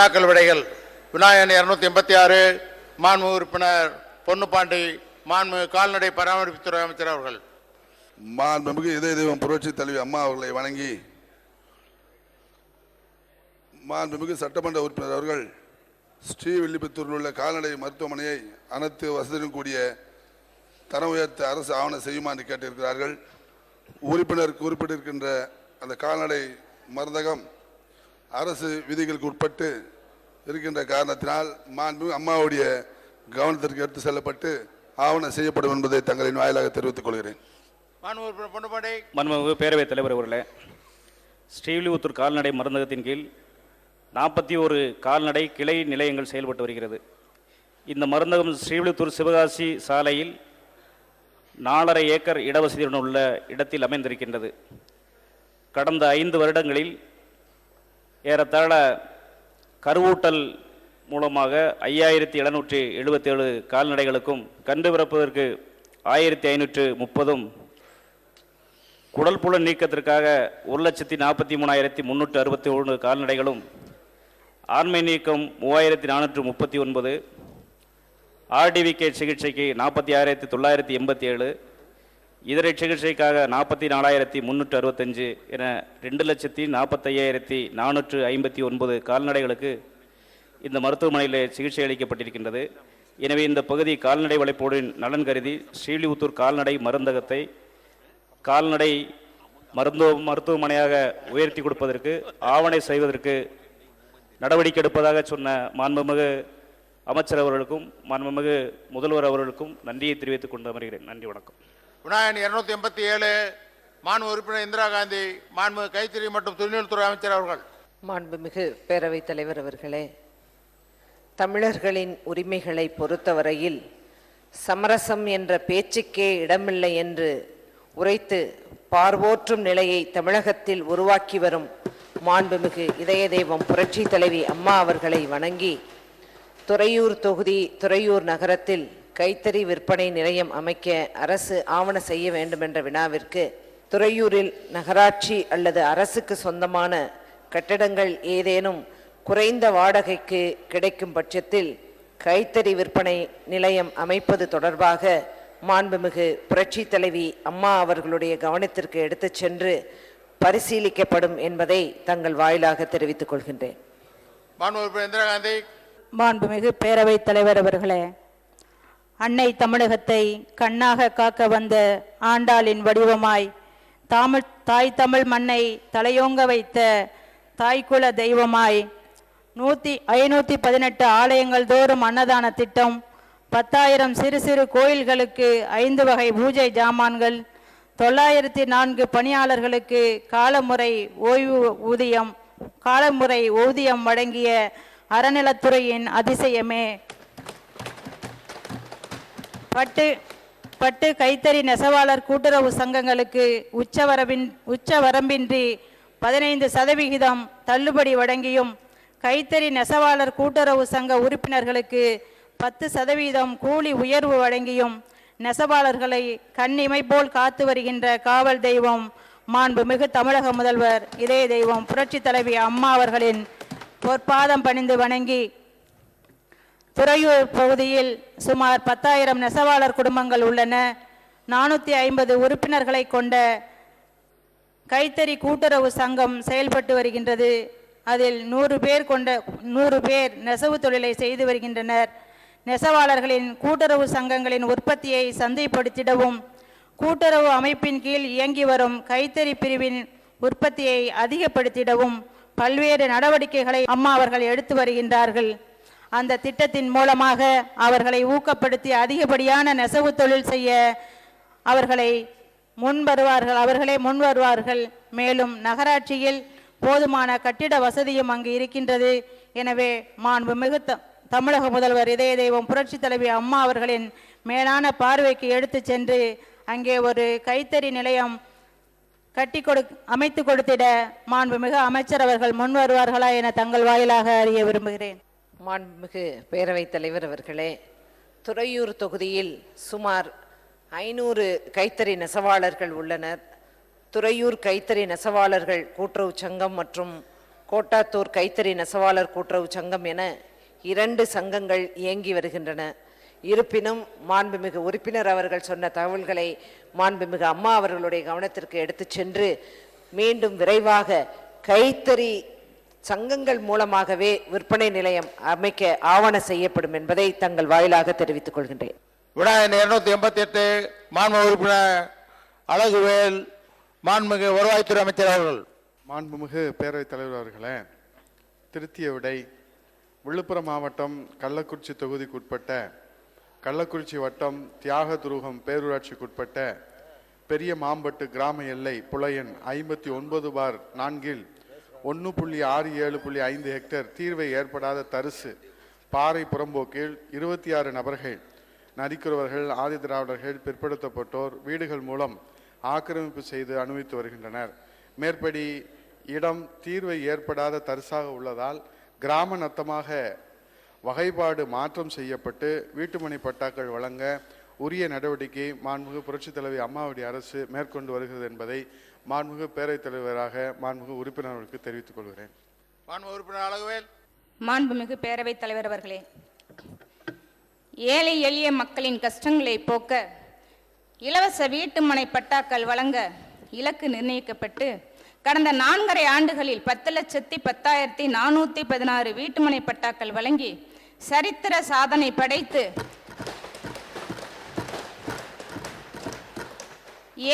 வினாக்கள் விடைகள். வினாயன் 286 மாண்புமிகு உறுப்பினர் பொன்னுப்பாண்டி மாண்புமிகு கால்நடை பராமரிப்புத்துறை அமைச்சர் அவர்கள். மாண்புமிகு இதய தெய்வம் புரட்சி தலைவி அம்மா அவர்களை வணங்கி மாண்புமிகு சட்டமன்ற உறுப்பினர் அவர்கள் ஸ்ரீவில்லிபுத்தூரில் உள்ள கால்நடை மருத்துவமனையை அனைத்து வசதியுடன் கூடிய தரம் உயர்த்த அரசு ஆவணம் செய்யுமாறு கேட்டிருக்கிறார்கள். உறுப்பினருக்கு குறிப்பிட்டிருக்கின்ற அந்த கால்நடை மருந்தகம் அரசு விதிகளுக்கு உட்பட்டு இருக்கின்ற காரணத்தினால் மாண்புமிகு அம்மாவுடைய கவனத்திற்கு எடுத்து செல்லப்பட்டு ஆவணம் செய்யப்படும் என்பதை தங்களின் வாயிலாக தெரிவித்துக் கொள்கிறேன். மாண்புமிகு பேரவைத் தலைவர் அவர்களே, ஸ்ரீவில்லிபுத்தூர் கால்நடை மருந்தகத்தின் கீழ் 41 கால்நடை கிளை நிலையங்கள் செயல்பட்டு வருகிறது. இந்த மருந்தகம் ஸ்ரீவில்லிபுத்தூர் சிவகாசி சாலையில் 4.5 ஏக்கர் இடவசதியுடன் உள்ள இடத்தில் அமைந்திருக்கின்றது. கடந்த 5 வருடங்களில் ஏறத்தாழ கருவூட்டல் மூலமாக 5777 கால்நடைகளுக்கும் கன்று பிறப்பதற்கு 1530 குடல் புல நீக்கத்திற்காக 1,43,361 கால்நடைகளும், ஆண்மை நீக்கம் 3439, ஆர்டிவிகே சிகிச்சைக்கு 46,987, இதர சிகிச்சைக்காக 44,365 என 2,45,459 கால்நடைகளுக்கு இந்த மருத்துவமனையில் சிகிச்சை அளிக்கப்பட்டிருக்கின்றது. எனவே இந்த பகுதி கால்நடை வளர்ப்போரின் நலன் கருதி ஸ்ரீவில்லிபுத்தூர் கால்நடை மருந்தகத்தை கால்நடை மருத்துவமனையாக உயர்த்தி கொடுப்பதற்கு ஆவணை செய்வதற்கு நடவடிக்கை எடுப்பதாக சொன்ன மாண்புமிகு அமைச்சர் அவர்களுக்கும் மாண்புமிகு முதல்வர் அவர்களுக்கும் நன்றியை தெரிவித்துக் கொண்டு அமர்கிறேன். நன்றி, வணக்கம். வினாயன் 287 மாண்புமிகு உறுப்பினர் இந்திரா காந்தி மாண்புமிகு கைத்தறி மற்றும் துணிநூல்துறை அமைச்சர் அவர்கள். மாண்புமிகு பேரவைத் தலைவர் அவர்களே, தமிழர்களின் உரிமைகளை பொறுத்தவரையில் சமரசம் என்ற பேச்சுக்கே இடமில்லை என்று உரைத்து பார்வோற்றும் நிலையை தமிழகத்தில் உருவாக்கி வரும் மாண்புமிகு இதய தெய்வம் புரட்சி தலைவி அம்மா அவர்களை வணங்கி துறையூர் தொகுதி துறையூர் நகரத்தில் கைத்தறி விற்பனை நிலையம் அமைக்க அரசு ஆவண செய்ய வேண்டும் என்ற வினாவிற்கு, துறையூரில் நகராட்சி அல்லது அரசுக்கு சொந்தமான கட்டடங்கள் ஏதேனும் குறைந்த வாடகைக்கு கிடைக்கும் பட்சத்தில் கைத்தறி விற்பனை நிலையம் அமைப்பது தொடர்பாக மாண்புமிகு புரட்சி தலைவி அம்மா அவர்களுடைய கவனத்திற்கு எடுத்துச் சென்று பரிசீலிக்கப்படும் என்பதை தங்கள் வாயிலாக தெரிவித்துக் கொள்கின்றேன். இந்திரா காந்தி. மாண்புமிகு பேரவைத் தலைவர் அவர்களே, அன்னை தமிழகத்தை கண்ணாக காக்க வந்த ஆண்டாளின் வடிவமாய் தாய் தமிழ் மண்ணை தலையோங்க வைத்த தாய்குல தெய்வமாய் 518 ஆலயங்கள் தோறும் அன்னதான திட்டம், 10,000 சிறு சிறு கோயில்களுக்கு 5 வகை பூஜை ஜாமான்கள், 904 பணியாளர்களுக்கு காலமுறை ஊதியம் வழங்கிய அறநிலத்துறையின் அதிசயமே. பட்டு கைத்தறி நெசவாளர் கூட்டுறவு சங்கங்களுக்கு உச்சவரம்பின்றி 15% தள்ளுபடி வழங்கியும், கைத்தறி நெசவாளர் கூட்டுறவு சங்க உறுப்பினர்களுக்கு 10% கூலி உயர்வு வழங்கியும் நெசவாளர்களை கண்ணிமை போல் காத்து வருகின்ற காவல் தெய்வம் மாண்புமிகு தமிழக முதல்வர் இதய தெய்வம் புரட்சி தலைவி அம்மா அவர்களின் பொற்பாதம் பணிந்து வணங்கி, துறையூர் பகுதியில் சுமார் 10,000 நெசவாளர் குடும்பங்கள் உள்ளன. 450 உறுப்பினர்களை கொண்ட கைத்தறி கூட்டுறவு சங்கம் செயல்பட்டு வருகின்றது. அதில் 100 பேர் நெசவு தொழிலை செய்து வருகின்றனர். நெசவாளர்களின் கூட்டுறவு சங்கங்களின் உற்பத்தியை சந்தைப்படுத்திடவும், கூட்டுறவு அமைப்பின் கீழ் இயங்கி வரும் கைத்தறி பிரிவின் உற்பத்தியை அதிகப்படுத்திடவும் பல்வேறு நடவடிக்கைகளை அம்மா அவர்கள் எடுத்து வருகின்றார்கள். அந்த திட்டத்தின் மூலமாக அவர்களை ஊக்கப்படுத்தி அதிகப்படியான நெசவு தொழில் செய்ய அவர்களே முன் வருவார்கள். மேலும் நகராட்சியில் போதுமான கட்டிட வசதியும் அங்கு இருக்கின்றது. எனவே மாண்புமிகு தமிழக முதல்வர் இதய தெய்வம் புரட்சி தலைவி அம்மா அவர்களின் மேலான பார்வைக்கு எடுத்து சென்று அங்கே ஒரு கைத்தறி நிலையம் அமைத்து கொடுத்திட மாண்புமிகு அமைச்சர் அவர்கள் முன் வருவார்களா என தங்கள் வாயிலாக அறிய விரும்புகிறேன். மாண்புமிகு பேரவைத் தலைவர் அவர்களே, துறையூர் தொகுதியில் சுமார் 500 கைத்தறி நெசவாளர்கள் உள்ளனர். துறையூர் கைத்தறி நெசவாளர்கள் கூட்டுறவு சங்கம் மற்றும் கோட்டாத்தூர் கைத்தறி நெசவாளர் கூட்டுறவு சங்கம் என 2 சங்கங்கள் இயங்கி வருகின்றன. இருப்பினும் மாண்புமிகு உறுப்பினர் அவர்கள் சொன்ன தகவல்களை மாண்புமிகு அம்மா அவர்களுடைய கவனத்திற்கு எடுத்துச் சென்று மீண்டும் விரைவாக கைத்தறி சங்கங்கள் மூலமாகவே விற்பனை நிலையம் அமைக்க ஆவண செய்யப்படும் என்பதை தங்கள் வாயிலாக தெரிவித்துக் கொள்கின்றேன். வினா எண் 288 மாண்புமிகு உறுப்பினர் அழகுவேல் மாண்புமிகு வருவாய்த்துறை அமைச்சர் அவர்கள். மாண்புமிகு பேரவைத் தலைவர் அவர்களே, திருத்திய விடை விழுப்புரம் மாவட்டம் கள்ளக்குறிச்சி தொகுதிக்குட்பட்ட கள்ளக்குறிச்சி வட்டம் தியாகதுருகம் பேரூராட்சிக்குட்பட்ட பெரிய மாம்பட்டு கிராம எல்லை புலையன் 59/4 1.67.5 ஹெக்டேர் தீர்வை ஏற்படாத தரிசு பாறை புறம்போக்கில் 26 நபர்கள் நரிக்குறவர்கள், ஆதி திராவிடர்கள், பிற்படுத்தப்பட்டோர் வீடுகள் மூலம் ஆக்கிரமிப்பு செய்து அனுபவித்து வருகின்றனர். மேற்படி இடம் தீர்வை ஏற்படாத தரிசாக உள்ளதால் கிராம நத்தமாக வகைப்பாடு மாற்றம் செய்யப்பட்டு வீட்டுமனை பட்டாக்கள் வழங்க உரிய நடவடிக்கை மாண்புமிகு புரட்சித் தலைவி அம்மாவுடைய அரசு மேற்கொண்டு வருகிறது என்பதை மாண்புமிகு பேரவைத் தலைவராக மாண்புமிகு உறுப்பினர்களுக்கு தெரிவித்துக் கொள்கிறேன். மாண்புமிகு உறுப்பினர் அழகுவேல். மாண்புமிகு பேரவைத் தலைவர் அவர்களே, ஏழை எளிய மக்களின் கஷ்டங்களை போக்க இலவச வீட்டுமனை பட்டாக்கள் வழங்க இலக்கு நிர்ணயிக்கப்பட்டு கடந்த 4.5 ஆண்டுகளில் 10,10,416 வீட்டுமனை பட்டாக்கள் வழங்கி சரித்திர சாதனை படைத்து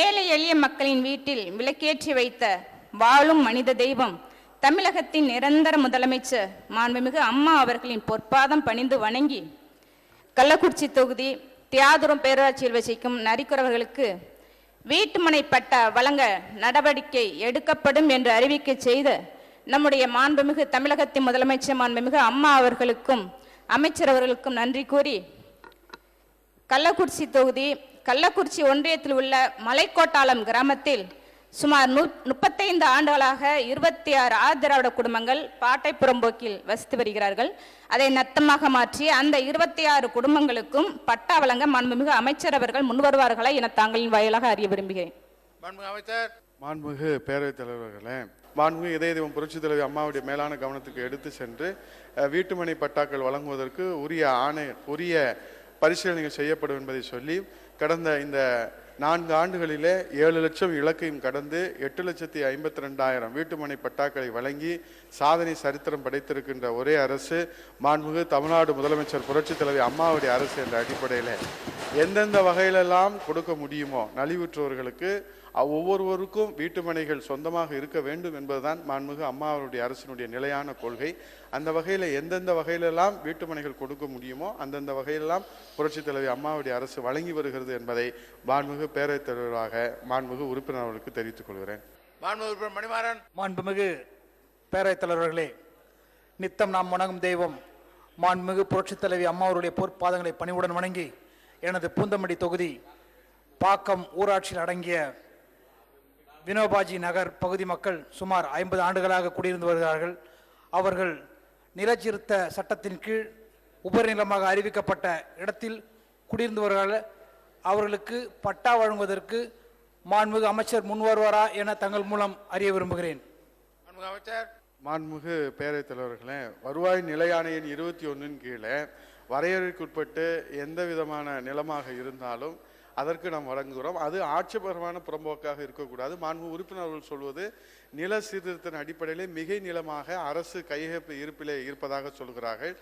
ஏழை எளிய மக்களின் வீட்டில் விளக்கேற்றி வைத்த வாழும் மனித தெய்வம் தமிழகத்தின் நிரந்தர முதலமைச்சர் மாண்புமிகு அம்மா அவர்களின் பொற்பாதம் பணிந்து வணங்கி கள்ளக்குறிச்சி தொகுதி தியாதுரம் பேரூராட்சியில் வசிக்கும் நரிக்குறவர்களுக்கு வீட்டுமனை பட்டா வழங்க நடவடிக்கை எடுக்கப்படும் என்று அறிவிக்கை செய்த நம்முடைய மாண்புமிகு தமிழகத்தின் முதலமைச்சர் மாண்புமிகு அம்மா அவர்களுக்கும் அமைச்சர் அவர்களுக்கும் நன்றி கூறி கள்ளக்குறிச்சி தொகுதி கள்ளக்குறிச்சி ஒன்றியத்தில் உள்ள மலைக்கோட்டாளம் கிராமத்தில் சுமார் 35 ஆண்டுகளாக 26 ஆதிதிராவிட குடும்பங்கள் பாட்டை புறம்போக்கில் வசித்து வருகிறார்கள். அதை நத்தமாக மாற்றி அந்த 26 குடும்பங்களுக்கும் பட்டா வழங்க மாண்புமிகு அமைச்சர் அவர்கள் முன்வருவார்களா என தாங்களின் வாயிலாக அறிய விரும்புகிறேன். மாண்புமிகு பேரவைத் தலைவர்களே, மாண்புமிகு இதய தெய்வம் புரட்சித் தலைவி அம்மாவுடைய மேலான கவனத்துக்கு எடுத்து சென்று வீட்டுமனை பட்டாக்கள் வழங்குவதற்கு உரிய பரிசீலனைகள் செய்யப்படும் என்பதை சொல்லி கடந்த இந்த 4 ஆண்டுகளிலே 7 லட்சம் இலக்கையும் கடந்து 8,52,000 வீட்டுமனை பட்டாக்களை வழங்கி சாதனை சரித்திரம் படைத்திருக்கின்ற ஒரே அரசு மாண்புமிகு தமிழ்நாடு முதலமைச்சர் புரட்சித் தலைவி அம்மாவுடைய அரசு என்ற அடிப்படையில் எந்தெந்த வகையிலெல்லாம் கொடுக்க முடியுமோ நலிவுற்றவர்களுக்கு ஒவ்வொருவருக்கும் வீட்டுமனைகள் சொந்தமாக இருக்க வேண்டும் என்பதுதான் மாண்புமிகு அம்மா அவருடைய அரசினுடைய நிலையான கொள்கை. அந்த வகையில் எந்தெந்த வகையிலெல்லாம் வீட்டுமனைகள் கொடுக்க முடியுமோ அந்தந்த வகையிலெல்லாம் புரட்சித் தலைவி அம்மாவுடைய அரசு வழங்கி வருகிறது என்பதை மாண்புமிகு பேரவைத் தலைவராக மாண்புமிகு உறுப்பினர் அவர்களுக்கு தெரிவித்துக் கொள்கிறேன். மாண்புமிகு பேரவைத் தலைவர்களே, நித்தம் நாம் வணங்கும் தெய்வம் மாண்புமிகு புரட்சித் தலைவி அம்மா அவருடைய பொற்பாதங்களை பணிவுடன் வணங்கி எனது பூந்தமல்லி தொகுதி பாக்கம் ஊராட்சியில் அடங்கிய வினோபாஜி நகர் பகுதி மக்கள் சுமார் 50 ஆண்டுகளாக குடியிருந்து வருகிறார்கள். அவர்கள் நிலச்சிருத்த சட்டத்தின் கீழ் உபரிநிலமாக அறிவிக்கப்பட்ட இடத்தில் குடியிருந்து வருகிறார்கள். அவர்களுக்கு பட்டா வழங்குவதற்கு மாண்புமிகு அமைச்சர் முன்வருவாரா என தங்கள் மூலம் அறிய விரும்புகிறேன். மாண்புமிகு பேரவைத் தலைவர்களே, வருவாய் நிலையாணையின் 21 கீழே வரையறைக்குட்பட்டு எந்த விதமான நிலமாக இருந்தாலும் அதற்கு நாம் வழங்குகிறோம். அது ஆட்சேபகரமான புறம்போக்காக இருக்கக்கூடாது. மாண்பு உறுப்பினர்கள் சொல்வது நில சீர்திருத்தின் அடிப்படையிலே மிகை நிலமாக அரசு கையகப்பு இருப்பிலே இருப்பதாக சொல்கிறார்கள்.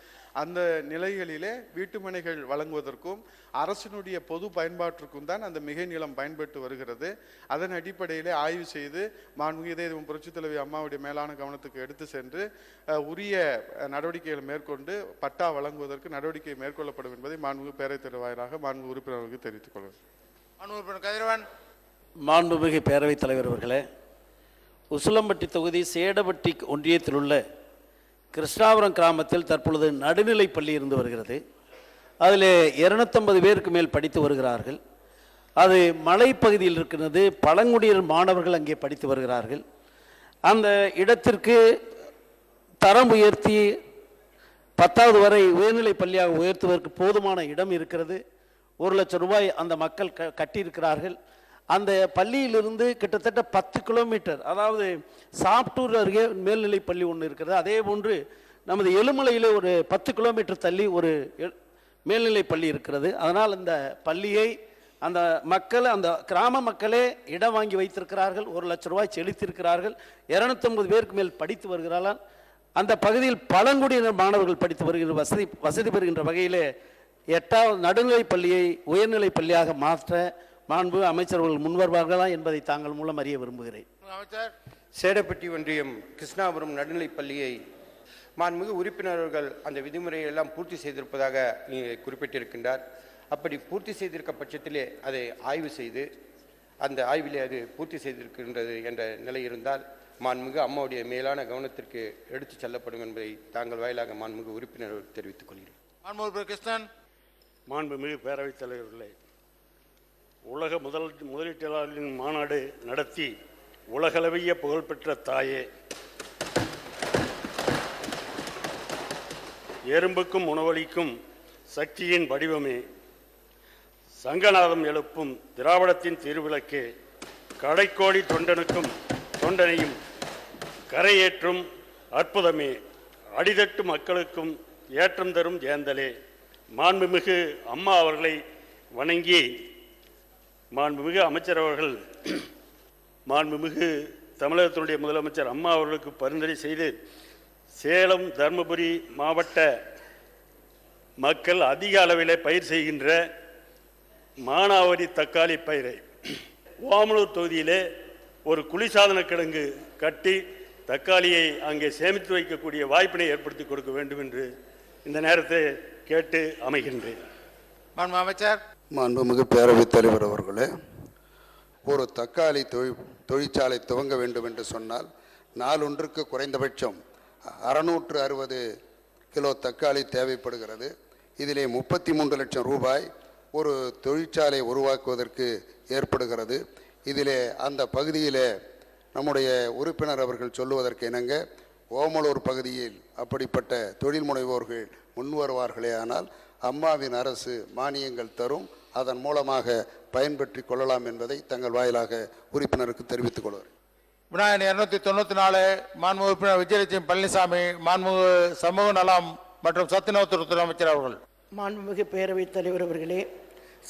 அந்த நிலைகளிலே வீட்டுமனைகள் வழங்குவதற்கும் அரசினுடைய பொது பயன்பாட்டிற்கும் தான் அந்த மிகை நிலம் பயன்பட்டு வருகிறது. அதன் அடிப்படையிலே ஆய்வு செய்து மாண்புமிகு இதய தெய்வம் புரட்சித் தலைவி அம்மாவுடைய மேலான கவனத்துக்கு எடுத்து சென்று உரிய நடவடிக்கைகளை மேற்கொண்டு பட்டா வழங்குவதற்கு நடவடிக்கை மேற்கொள்ளப்படும் என்பதை மாண்புமிகு பேரவைத் தலைவர் வாயிலாக மாண்புமிகு உறுப்பினர்களுக்கு தெரிவித்துக் கொள்கிறேன். மாண்புமிகு பேரவைத் தலைவர் அவர்களே, உசிலம்பட்டி தொகுதி சேடபட்டி ஒன்றியத்தில் உள்ள கிருஷ்ணாபுரம் கிராமத்தில் தற்பொழுது நடுநிலை பள்ளி இருந்து வருகிறது. அதில் 250 பேருக்கு மேல் படித்து வருகிறார்கள். அது மலைப்பகுதியில் இருக்கிறது. பழங்குடியினர் மாணவர்கள் அங்கே படித்து வருகிறார்கள். அந்த இடத்திற்கு தரம் உயர்த்தி 10வது வரை உயர்நிலை பள்ளியாக உயர்த்துவதற்கு போதுமான இடம் இருக்கிறது. 1 லட்சம் ரூபாய் அந்த மக்கள் கட்டியிருக்கிறார்கள். அந்த பள்ளியிலிருந்து கிட்டத்தட்ட 10 கிலோமீட்டர், அதாவது சாப்டூர் அருகே மேல்நிலை பள்ளி ஒன்று இருக்கிறது. அதே போன்று நமது எழுமலையில் ஒரு 10 கிலோமீட்டர் தள்ளி ஒரு மேல்நிலை பள்ளி இருக்கிறது. அதனால் இந்த பள்ளியை அந்த மக்கள், அந்த கிராம மக்களே இடம் வாங்கி வைத்திருக்கிறார்கள். 1 லட்சம் ரூபாய் செலுத்தியிருக்கிறார்கள். 250 பேருக்கு மேல் படித்து வருகிறார்கள். அந்த பகுதியில் பழங்குடியினர் மாணவர்கள் படித்து வருகின்ற வசதி பெறுகின்ற வகையிலே 8வது நடுநிலை பள்ளியை உயர்நிலை பள்ளியாக மாற்ற மாண்பு அமைச்சர்கள் முன்வருவார்களா என்பதை தாங்கள் மூலம் அறிய விரும்புகிறேன். அமைச்சர். சேடப்பட்டி ஒன்றியம் கிருஷ்ணாபுரம் நடுநிலைப் பள்ளியை மாண்புமிகு உறுப்பினர்கள் அந்த விதிமுறையை எல்லாம் பூர்த்தி செய்திருப்பதாக குறிப்பிட்டிருக்கின்றார். அப்படி பூர்த்தி செய்திருக்க பட்சத்திலே அதை ஆய்வு செய்து அந்த ஆய்விலே அது பூர்த்தி செய்திருக்கின்றது என்ற நிலை இருந்தால் மாண்புமிகு அம்மாவுடைய மேலான கவனத்திற்கு எடுத்துச் செல்லப்படும் என்பதை தாங்கள் வாயிலாக மாண்புமிகு உறுப்பினர்கள் தெரிவித்துக் கொள்கிறேன். மாண்புமிகு கிருஷ்ணன். மாண்புமிகு பேரவைத் தலைவர்களே, உலக முதலீட்டாளர்களின் மாநாடு நடத்தி உலகளவிய புகழ்பெற்ற தாயே, எறும்புக்கும் உணவளிக்கும் சக்தியின் வடிவமே, சங்கநாதம் எழுப்பும் திராவிடத்தின் திருவிளக்கே, கடைக்கோடி தொண்டனையும் கரையேற்றும் அற்புதமே, அடிதட்டு மக்களுக்கும் ஏற்றம் தரும் ஜேந்தலே, மாண்புமிகு அம்மா அவர்களை வணங்கி மாண்புமிகு அமைச்சர் அவர்கள் மாண்புமிகு தமிழகத்தினுடைய முதலமைச்சர் அம்மா அவர்களுக்கு பரிந்துரை செய்து சேலம் தருமபுரி மாவட்ட மக்கள் அதிக அளவில் பயிர் செய்கின்ற மானாவாரி தக்காளி பயிரை ஓமலூர் தொகுதியிலே ஒரு குளிர்சாதன கிடங்கு கட்டி தக்காளியை அங்கே சேமித்து வைக்கக்கூடிய வாய்ப்பினை ஏற்படுத்தி கொடுக்க வேண்டும் என்று இந்த நேரத்தை கேட்டு அமைகின்றேன். மாண்பு அமைச்சர். மாண்புமிகு பேரவைத் தலைவர் அவர்களே, ஒரு தக்காளி தொழிற்சாலை துவங்க வேண்டும் என்று சொன்னால் நாளொன்றுக்கு குறைந்தபட்சம் 660 கிலோ தக்காளி தேவைப்படுகிறது. இதிலே 33 லட்சம் ரூபாய் ஒரு தொழிற்சாலை உருவாக்குவதற்கு ஏற்படுகிறது. இதிலே அந்த பகுதியிலே நம்முடைய உறுப்பினர் அவர்கள் சொல்லுவதற்கு இணங்க ஓமலூர் பகுதியில் அப்படிப்பட்ட தொழில் முனைவோர்கள் முன்வருவார்களே ஆனால் அம்மாவின் அரசு மானியங்கள் தரும், அதன் மூலமாக பயன்பெற்றி கொள்ளலாம் என்பதை தங்கள் வாயிலாக உறுப்பினருக்கு தெரிவித்துக் கொள்கிறேன். விநாயகன் 294 மாண்புமிகு உறுப்பினர் விஜயலட்சுமி பழனிசாமி, மாண்புமிகு சமூக நலம் மற்றும் சத்துணவுத்துறை அமைச்சர் அவர்கள். மாண்புமிகு பேரவைத் தலைவர் அவர்களே,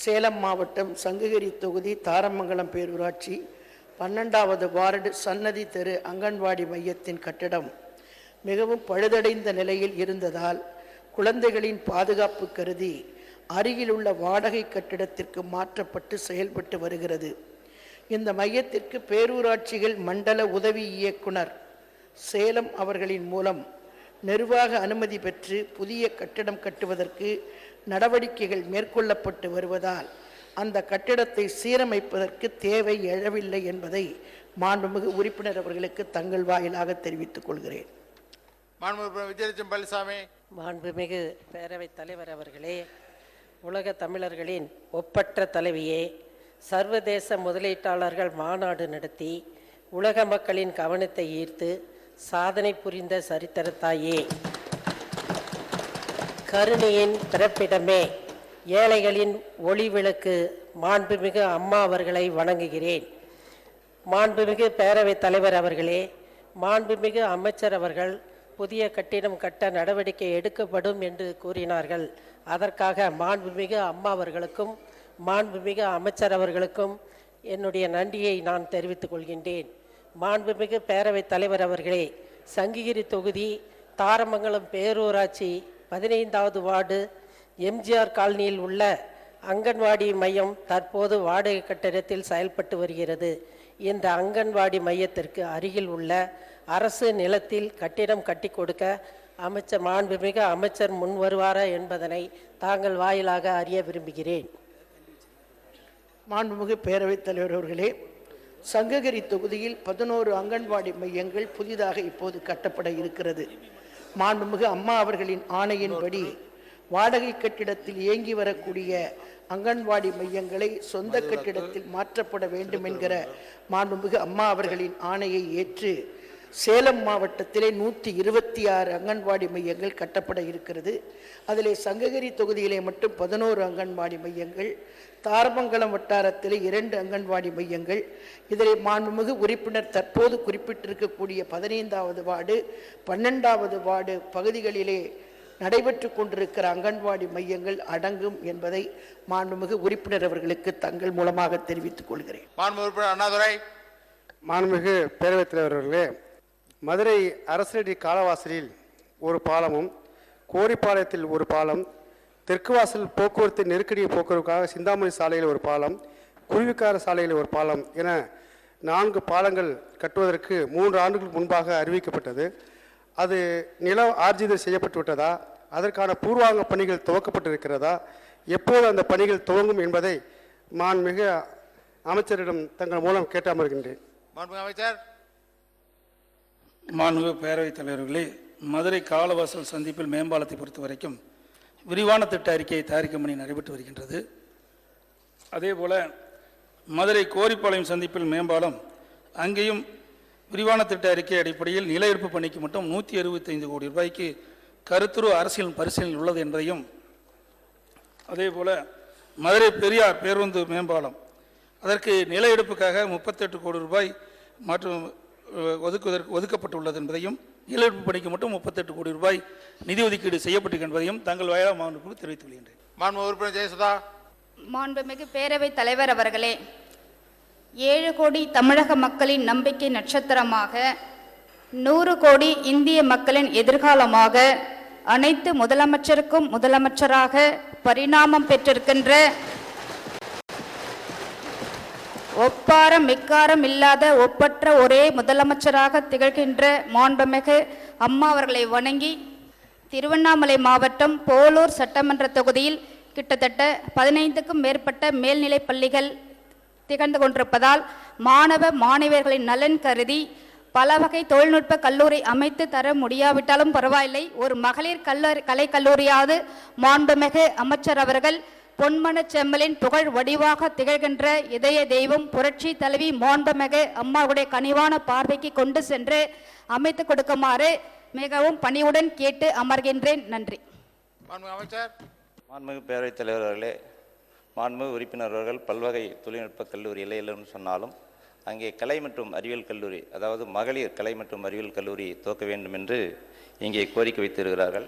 சேலம் மாவட்டம் சங்ககிரி தொகுதி தாரமங்கலம் பேரூராட்சி 12வது வார்டு சன்னதி தெரு அங்கன்வாடி மையத்தின் கட்டடம் மிகவும் பழுதடைந்த நிலையில் இருந்ததால் குழந்தைகளின் பாதுகாப்பு கருதி அருகிலுள்ள வாடகை கட்டிடத்திற்கு மாற்றப்பட்டு செயல்பட்டு வருகிறது. இந்த மையத்திற்கு பேரூராட்சிகள் மண்டல உதவி இயக்குனர் சேலம் அவர்களின் மூலம் நிர்வாக அனுமதி பெற்று புதிய கட்டிடம் கட்டுவதற்கு நடவடிக்கைகள் மேற்கொள்ளப்பட்டு வருவதால் அந்த கட்டிடத்தை சீரமைப்பதற்கு தேவை எழவில்லை என்பதை மாண்புமிகு உறுப்பினர் அவர்களுக்கு தங்கள் வாயிலாக தெரிவித்துக் கொள்கிறேன். மாண்புமிகு விஜயலட்சுமி பழனிசாமி. மாண்புமிகு பேரவைத் தலைவர் அவர்களே, உலக தமிழர்களின் ஒப்பற்ற தலைவியே, சர்வதேச முதலீட்டாளர்கள் மாநாடு நடத்தி உலக மக்களின் கவனத்தை ஈர்த்து சாதனை புரிந்த சரித்திரத்தாயே, கருணையின் பிறப்பிடமே, ஏழைகளின் ஒளி விளக்கு மாண்புமிகு அம்மா அவர்களை வணங்குகிறேன். மாண்புமிகு பேரவைத் தலைவர் அவர்களே, மாண்புமிகு அமைச்சர் அவர்கள் புதிய கட்டிடம் கட்ட நடவடிக்கை எடுக்கப்படும் என்று கூறினார்கள். அதற்காக மாண்புமிகு அம்மா அவர்களுக்கும் மாண்புமிகு அமைச்சர் அவர்களுக்கும் என்னுடைய நன்றியை நான் தெரிவித்துக் கொள்கின்றேன். மாண்புமிகு பேரவைத் தலைவர் அவர்களே, சங்ககிரி தொகுதி தாரமங்கலம் பேரூராட்சி 15வது வார்டு எம்ஜிஆர் காலனியில் உள்ள அங்கன்வாடி மையம் தற்போது வாடகை கட்டிடத்தில் செயல்பட்டு வருகிறது. இந்த அங்கன்வாடி மையத்திற்கு அருகில் உள்ள அரசு நிலத்தில் கட்டிடம் கட்டி கொடுக்க மாண்புமிகு அமைச்சர் முன் வருவாரா என்பதனை தாங்கள் வாயிலாக அறிய விரும்புகிறேன். மாண்புமிகு பேரவைத் தலைவர் அவர்களே, சங்ககிரி தொகுதியில் 11 அங்கன்வாடி மையங்கள் புதிதாக இப்போது கட்டப்பட இருக்கிறது. மாண்புமிகு அம்மா அவர்களின் ஆணையின்படி வாடகை கட்டிடத்தில் இயங்கி வரக்கூடிய அங்கன்வாடி மையங்களை சொந்த கட்டிடத்தில் மாற்றப்பட வேண்டும் என்கிற மாண்புமிகு அம்மா அவர்களின் ஆணையை ஏற்று சேலம் மாவட்டத்திலே 126 அங்கன்வாடி மையங்கள் கட்டப்பட இருக்கிறது. அதிலே சங்ககிரி தொகுதியிலே மட்டும் 11 அங்கன்வாடி மையங்கள், தாரமங்கலம் வட்டாரத்திலே 2 அங்கன்வாடி மையங்கள். இதிலே மாண்புமிகு உறுப்பினர் தற்போது குறிப்பிட்டிருக்கக்கூடிய 15வது வார்டு 12வது வார்டு பகுதிகளிலே நடைபெற்று கொண்டிருக்கிற அங்கன்வாடி மையங்கள் அடங்கும் என்பதை மாண்புமிகு உறுப்பினர் அவர்களுக்கு தங்கள் மூலமாக தெரிவித்துக் கொள்கிறேன். மாண்புமிகு உறுப்பினர் அண்ணாதுரை. மாண்புமிகு பேரவைத் தலைவர் அவர்களே, மதுரை அரசடி காலவாசலில் ஒரு பாலமும், கோரிப்பாளையத்தில் ஒரு பாலம், தெற்கு வாசல் போக்குவரத்து நெருக்கடியை போக்குவரத்துக்காக சிந்தாமணி சாலையில் ஒரு பாலம், குருவிக்கார சாலையில் ஒரு பாலம் என 4 பாலங்கள் கட்டுவதற்கு 3 ஆண்டுகளுக்கு முன்பாக அறிவிக்கப்பட்டது. அது நில ஆர்ஜிதம் செய்யப்பட்டு விட்டதா, அதற்கான பூர்வாங்க பணிகள் துவக்கப்பட்டிருக்கிறதா, எப்போது அந்த பணிகள் துவங்கும் என்பதை மாண்புமிகு அமைச்சரிடம் தங்கள் மூலம் கேட்டு அமர்கின்றேன். மாண்புமிகு அமைச்சர். மாண்புமிகு பேரவைத் தலைவர்களே, மதுரை காலவாசல் சந்திப்பில் மேம்பாலத்தை பொறுத்த வரைக்கும் விரிவான திட்ட அறிக்கையை தயாரிக்கும் பணி நடைபெற்று வருகின்றது. அதேபோல மதுரை கோரிப்பாளையம் சந்திப்பில் மேம்பாலம், அங்கேயும் விரிவான திட்ட அறிக்கை அடிப்படையில் நில எடுப்பு பணிக்கு மட்டும் 165 கோடி ரூபாய்க்கு கருத்துரு அரசியல் பரிசீலனை உள்ளது என்பதையும், அதேபோல மதுரை பெரியார் பேருந்து மேம்பாலம், அதற்கு நில எடுப்புக்காக 38 கோடி ரூபாய் மற்றும் ஒதுக்கப்பட்டுள்ளது என்பதையும், நில எடுப்பு பணிக்கு மட்டும் 38 கோடி ரூபாய் நிதி ஒதுக்கீடு செய்யப்பட்டு என்பதையும் தங்கள் வாயிலாக மாண்புமிகு தெரிவித்துக் கொள்கின்றேன். மாண்புமிகு உறுப்பினர் ஜெயசுதா. மாண்புமிகு பேரவைத் தலைவர் அவர்களே, 7 கோடி தமிழக மக்களின் நம்பிக்கை நட்சத்திரமாக, 100 கோடி இந்திய மக்களின் எதிர்காலமாக, அனைத்து முதலமைச்சருக்கும் முதலமைச்சராக பரிணாமம் பெற்றிருக்கின்ற, ஒப்பாரம் மிக்காரம் இல்லாத ஒப்பற்ற ஒரே முதலமைச்சராக திகழ்கின்ற மாண்புமிகு அம்மா அவர்களை வணங்கி, திருவண்ணாமலை மாவட்டம் போலூர் சட்டமன்ற தொகுதியில் கிட்டத்தட்ட 15க்கும் மேற்பட்ட மேல்நிலைப் பள்ளிகள் திகழ்ந்து கொண்டிருப்பதால் மாணவ மாணவியர்களின் நலன் கருதி பல வகை தொழில்நுட்ப கல்லூரி அமைத்து தர முடியாவிட்டாலும் பரவாயில்லை, ஒரு மகளிர் கலை கல்லூரியாவது மாண்புமிகு அமைச்சர் அவர்கள் பொன்மன செம்மலின் புகழ் வடிவாக திகழ்கின்ற இதய தெய்வம் புரட்சி தலைவி மாண்புமிகு அம்மாவுடைய கனிவான பார்வைக்கு கொண்டு சென்று அமைத்து கொடுக்குமாறு மிகவும் பணிவுடன் கேட்டு அமர்கின்றேன். நன்றி. அமைச்சர். மாண்புமிகு பேரவைத் தலைவர் அவர்களே, மாண்புமிகு உறுப்பினர் அவர்கள் பல்வகை தொழில்நுட்ப கல்லூரி இல்லைன்னு சொன்னாலும் அங்கே கலை மற்றும் அறிவியல் கல்லூரி, அதாவது மகளிர் கலை மற்றும் அறிவியல் கல்லூரி துவக்க வேண்டும் என்று இங்கே கோரிக்கை வைத்திருக்கிறார்கள்.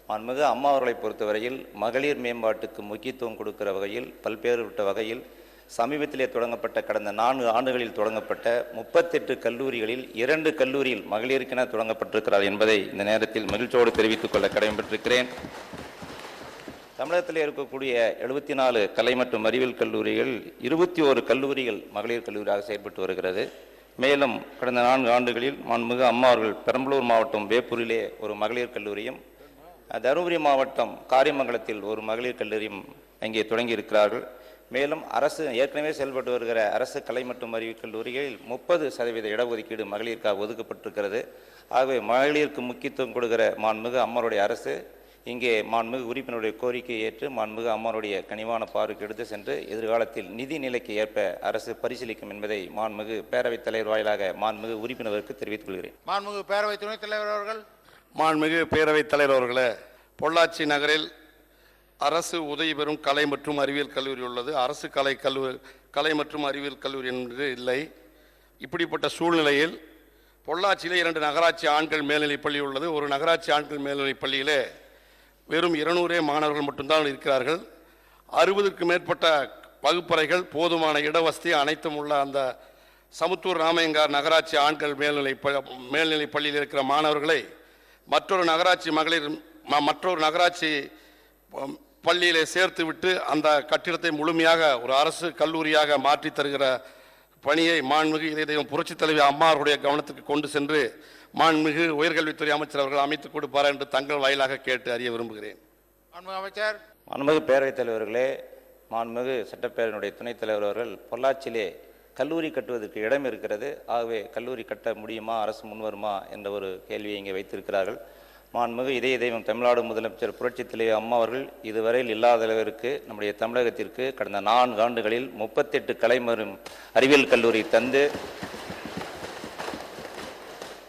மாண்புமிகு அம்மா அவர்களை பொறுத்தவரையில் மகளிர் மேம்பாட்டுக்கு முக்கியத்துவம் கொடுக்கிற வகையில் பல்வேறுபட்ட வகையில் சமீபத்திலே தொடங்கப்பட்ட கடந்த 4 ஆண்டுகளில் தொடங்கப்பட்ட 38 கல்லூரிகளில் 2 கல்லூரியில் மகளிருக்கென தொடங்கப்பட்டிருக்கிறார் என்பதை இந்த நேரத்தில் மகிழ்ச்சியோடு தெரிவித்துக் கொள்ள கடமைப்பட்டிருக்கிறேன். தமிழகத்தில் இருக்கக்கூடிய 74 கலை மற்றும் அறிவியல் கல்லூரிகள் 21 கல்லூரிகள் மகளிர் கல்லூரியாக செயல்பட்டு வருகிறது. மேலும் கடந்த 4 ஆண்டுகளில் மாண்புமிகு அம்மா அவர்கள் பெரம்பலூர் மாவட்டம் வேப்பூரிலே ஒரு மகளிர் கல்லூரியும், தருமபுரி மாவட்டம் காரியமங்கலத்தில் ஒரு மகளிர் கல்லூரியும் அங்கே தொடங்கி இருக்கிறார்கள். மேலும் அரசு ஏற்கனவே செயல்பட்டு வருகிற அரசு கலை மற்றும் அறிவியல் கல்லூரிகளில் 30% இடஒதுக்கீடு மகளிருக்காக ஒதுக்கப்பட்டிருக்கிறது. ஆகவே மகளிருக்கு முக்கியத்துவம் கொடுக்கிற மாண்புமிகு அம்மாவுடைய அரசு இங்கே மாண்புமிகு உறுப்பினருடைய கோரிக்கையை ஏற்று மாண்புமிகு அம்மாவுடைய கனிவான பார்வைக்கு எடுத்து சென்று எதிர்காலத்தில் நிதி நிலைக்கு ஏற்ப அரசு பரிசீலிக்கும் என்பதை மாண்புமிகு பேரவைத் தலைவர் வாயிலாக மாண்புமிகு உறுப்பினருக்கு தெரிவித்துக் கொள்கிறேன். மாண்புமிகு பேரவை துணைத் தலைவர் அவர்கள். மாண்புமிகு பேரவைத் தலைவர் அவர்களே, பொள்ளாச்சி நகரில் அரசு உதவி பெறும் கலை மற்றும் அறிவியல் கல்லூரி உள்ளது. அரசு கலை மற்றும் அறிவியல் கல்லூரி என்று இல்லை. இப்படிப்பட்ட சூழ்நிலையில் பொள்ளாச்சியிலே 2 நகராட்சி ஆண்கள் மேல்நிலைப் பள்ளி உள்ளது. ஒரு நகராட்சி ஆண்கள் மேல்நிலைப் பள்ளியிலே வெறும் 200 மாணவர்கள் மட்டும்தான் இருக்கிறார்கள். 60க்கும் மேற்பட்ட வகுப்பறைகள், போதுமான இடவசதி அனைத்தும் உள்ள அந்த சமுத்தூர் ராமையங்கார் நகராட்சி ஆண்கள் மேல்நிலை பள்ளியில் இருக்கிற மாணவர்களை மற்றொரு நகராட்சி பள்ளியிலே சேர்த்து விட்டு அந்த கட்டிடத்தை முழுமையாக ஒரு அரசு கல்லூரியாக மாற்றி தருகிற பணியை மாண்புமிகு இதய தெய்வம் புரட்சி தலைவி அம்மா அவருடைய கவனத்துக்கு கொண்டு சென்று மாண்புமிகு உயர்கல்வித்துறை அமைச்சர் அவர்கள் அமைத்துக் கொடுப்பார் என்று தங்கள் வாயிலாக கேட்டு அறிய விரும்புகிறேன். அமைச்சர். மாண்புமிகு பேரவைத் தலைவர்களே, மாண்புமிகு சட்டப்பேரவையினுடைய துணைத் தலைவர் அவர்கள் பொள்ளாச்சியிலே கல்லூரி கட்டுவதற்கு இடம் இருக்கிறது, ஆகவே கல்லூரி கட்ட முடியுமா, அரசு முன்வருமா என்ற ஒரு கேள்வியை இங்கே வைத்திருக்கிறார்கள். மாண்புமிகு இதய தெய்வம் தமிழ்நாடு முதலமைச்சர் புரட்சி தலைவி அம்மா அவர்கள் இதுவரையில் இல்லாத அளவிற்கு நம்முடைய தமிழகத்திற்கு கடந்த 4 ஆண்டுகளில் 38 கலை மற்றும் அறிவியல் கல்லூரி தந்து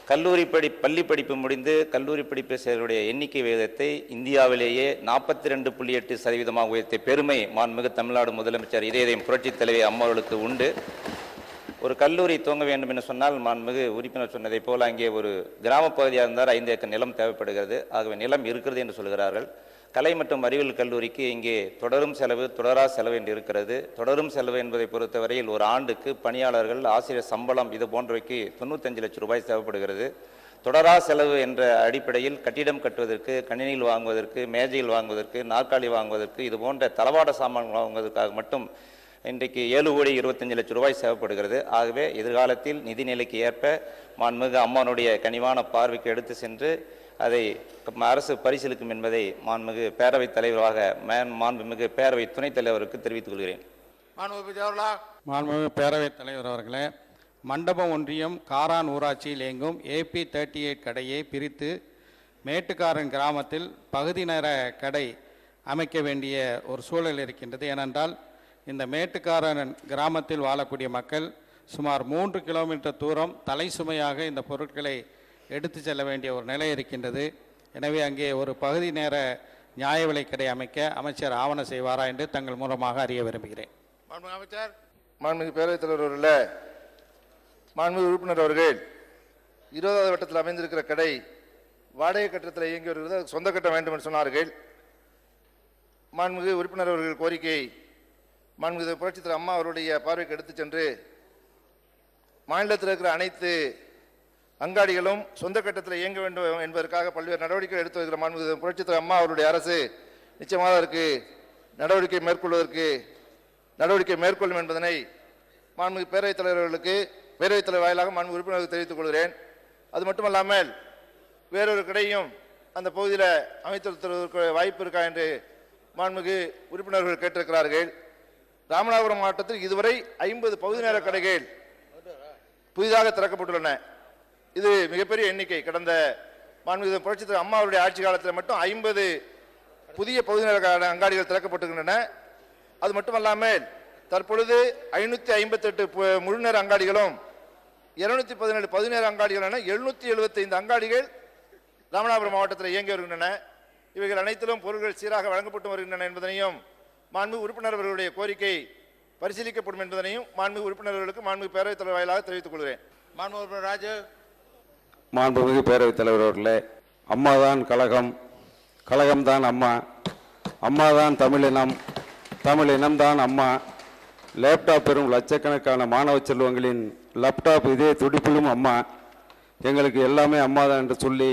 பள்ளி படிப்பு முடிந்து கல்லூரி படிப்பு சேருடைய எண்ணிக்கை விகிதத்தை இந்தியாவிலேயே 42.8% உயர்த்திய பெருமை மாண்புமிகு தமிழ்நாடு முதலமைச்சர் இதயம் புரட்சித் தலைவி அம்மாவர்களுக்கு உண்டு. ஒரு கல்லூரி துவங்க வேண்டும் என்று சொன்னால் மாண்புமிகு உறுப்பினர் சொன்னதைப் போல அங்கே ஒரு கிராம பகுதியாக இருந்தால் 5 ஏக்கர் நிலம் தேவைப்படுகிறது. ஆகவே நிலம் இருக்கிறது என்று சொல்கிறார்கள். கலை மற்றும் அறிவியல் கல்லூரிக்கு இங்கே தொடரும் செலவு தொடரா செலவு என்று இருக்கிறது. தொடரும் செலவு என்பதை பொறுத்தவரையில் ஒரு ஆண்டுக்கு பணியாளர்கள், ஆசிரியர் சம்பளம் இது போன்றவைக்கு 95 லட்சம் ரூபாய் தேவைப்படுகிறது. தொடரா செலவு என்ற அடிப்படையில் கட்டிடம் கட்டுவதற்கு, கணினியில் வாங்குவதற்கு, மேஜையில் வாங்குவதற்கு, நாற்காலி வாங்குவதற்கு, இது போன்ற தளவாட சாமான்கள் வாங்குவதற்காக மட்டும் இன்றைக்கு 7,25,00,000 ரூபாய் தேவைப்படுகிறது. ஆகவே எதிர்காலத்தில் நிதிநிலைக்கு ஏற்ப மாண்புமிகு அம்மானுடைய கனிவான பார்வைக்கு எடுத்து சென்று அதை அரசு பரிசீலிக்கும் என்பதை மாண்புமிகு பேரவைத் தலைவராக மாண்புமிகு பேரவை துணைத் தலைவருக்கு தெரிவித்துக் கொள்கிறேன். மாண்புமிகு பேரவைத் தலைவர் அவர்களே, மண்டபம் ஒன்றியம் காரான் ஊராட்சியில் இயங்கும் AP 38 கடையை பிரித்து மேட்டுக்காரன் கிராமத்தில் பகுதி நேர கடை அமைக்க வேண்டிய ஒரு சூழல் இருக்கின்றது. ஏனென்றால் இந்த மேட்டுக்காரன் கிராமத்தில் வாழக்கூடிய மக்கள் சுமார் 3 கிலோமீட்டர் தூரம் தலை சுமையாக இந்த பொருட்களை எடுத்து செல்ல வேண்டிய ஒரு நிலை இருக்கின்றது. எனவே அங்கே ஒரு பகுதி நேர நியாய விலை கடை அமைக்க அமைச்சர் ஆவண செய்வாரா என்று தங்கள் மூலமாக அறிய விரும்புகிறேன். அமைச்சர். மாண்புமிகு பேரவைத் தலைவர் அவர்களே, மாண்புமிகு உறுப்பினர் அவர்கள் 20வது வட்டத்தில் அமைந்திருக்கிற கடை வாடகை கட்டத்தில் இயங்கி வருகிறது. அதுக்கு சொந்த கட்ட வேண்டும் என்று சொன்னார்கள். மாண்புமிகு உறுப்பினர் அவர்கள் கோரிக்கை மாண்புமிகு புரட்சித் தலைவர் அம்மா அவருடைய பார்வைக்கு எடுத்து சென்று மாநிலத்தில் இருக்கிற அனைத்து அங்காடிகளும் சொந்த கட்டத்தில் இயங்க வேண்டும் என்பதற்காக பல்வேறு நடவடிக்கைகள் எடுத்து வருகிற மாண்புமிகு புரட்சித் தலைவர் அம்மா அவருடைய அரசு நிச்சயமாக அதற்கு நடவடிக்கை மேற்கொள்ளும் என்பதனை மாண்புமிகு பேரவைத் தலைவர்களுக்கு பேரவைத் தலைவர் வாயிலாக மாண்புமிகு உறுப்பினர்களுக்கு தெரிவித்துக் கொள்கிறேன். அது மட்டுமல்லாமல் வேறொரு கடையும் அந்த பகுதியில் அமைத்திருப்பதற்கு வாய்ப்பு இருக்கா என்று மாண்புமிகு உறுப்பினர்கள் கேட்டிருக்கிறார்கள். ராமநாதபுரம் மாவட்டத்தில் இதுவரை 50 பகுதி நேர கடைகள் புதிதாக திறக்கப்பட்டுள்ளன. இது மிகப்பெரிய எண்ணிக்கை. கடந்த மாண்புமிகு புரட்சித் தலைவர் அம்மா அவருடைய ஆட்சி காலத்தில் மட்டும் 50 புதிய பகுதி நேர அங்காடிகள் திறக்கப்பட்டுகின்றன. அது மட்டுமல்லாமல் தற்பொழுது 558 முழு நேர அங்காடிகளும் 217 பகுதி நேர அங்காடிகள் என 775 அங்காடிகள் ராமநாதபுரம் மாவட்டத்தில் இயங்கி வருகின்றன. இவைகள் அனைத்திலும் பொருட்கள் சீராக வழங்கப்பட்டு வருகின்றன என்பதனையும் மாண்புமிகு உறுப்பினர் அவர்களுடைய கோரிக்கை பரிசீலிக்கப்படும் என்பதனையும் மாண்புமிகு உறுப்பினர்களுக்கு மாண்புமிகு பேரவைத் தலைவர் வாயிலாக தெரிவித்துக் கொள்கிறேன். மாண்புமிகு ராஜு. மாண்புமிகு பேரவைத் தலைவர் அவர்களே, அம்மாதான் கழகம், கழகம்தான் அம்மா, அம்மாதான் தமிழினம், தமிழினம்தான் அம்மா. லேப்டாப் பெறும் லட்சக்கணக்கான மாணவ செல்வங்களின் லேப்டாப் இதே துடிப்பிலும் அம்மா. எங்களுக்கு எல்லாமே அம்மாதான் என்று சொல்லி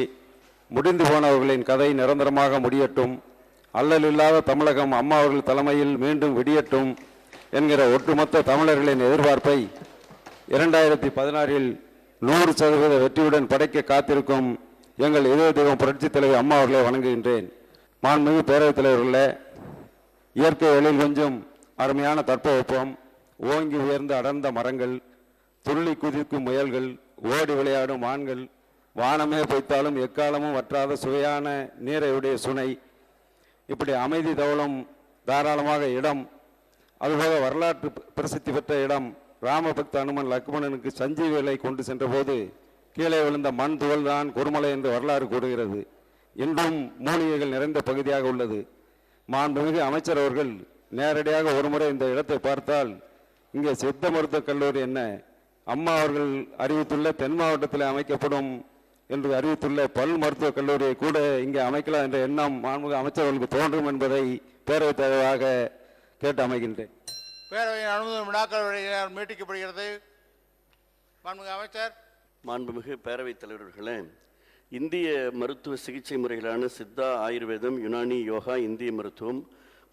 முடிந்து போனவர்களின் கதை நிரந்தரமாக முடியட்டும், அல்லல் இல்லாத தமிழகம் அம்மா அவர்கள் தலைமையில் மீண்டும் விடியட்டும் என்கிற ஒட்டுமொத்த தமிழர்களின் எதிர்பார்ப்பை 2016 100% வெற்றியுடன் படைக்க காத்திருக்கும் எங்கள் இதய தெய்வம் புரட்சித் தலைவர் அம்மா அவர்களை வணங்குகின்றேன். மாண்புமிகு பேரவைத் தலைவர்களே, இயற்கை எழில் கொஞ்சம் அருமையான தட்பவெப்பம், ஓங்கி உயர்ந்த அடர்ந்த மரங்கள், துள்ளி குதிக்கும் முயல்கள், ஓடி விளையாடும் ஆண்கள், வானமே பொய்த்தாலும் எக்காலமும் வற்றாத சுவையான நீரையுடைய சுனை, இப்படி அமைதி தவளம் தாராளமாக இடம். அதுபோக வரலாற்று பிரசித்தி பெற்ற இடம். ராமபக்த அனுமன் லக்ஷ்மணனுக்கு சஞ்சீவிகளை கொண்டு சென்றபோது கீழே விழுந்த மண் துகள்தான் குருமலை என்று வரலாறு கூறுகிறது. இன்றும் மூலிகைகள் நிறைந்த பகுதியாக உள்ளது. மாண்புமிகு அமைச்சர் அவர்கள் நேரடியாக ஒருமுறை இந்த இடத்தை பார்த்தால் இங்கே சித்த மருத்துவக் கல்லூரி என்ன, அம்மா அவர்கள் அறிவித்துள்ள தென் மாவட்டத்தில் அமைக்கப்படும் என்று அறிவித்துள்ள பல் மருத்துவக் கல்லூரியை கூட இங்கே அமைக்கலாம் என்ற எண்ணம் மாண்புமிகு அமைச்சர்களுக்கு தோன்றும் என்பதை பேரவைத் தலைவராக கேட்டு அமைகின்றேன். பேரவையின் அனுமதி வினாக்கள் மீட்டிக்கப்படுகிறது. மாண்புமிகு அமைச்சர். மாண்புமிகு பேரவைத் தலைவர்களே, இந்திய மருத்துவ சிகிச்சை முறைகளான சித்தா, ஆயுர்வேதம், யுனானி, யோகா, இந்திய மருத்துவம்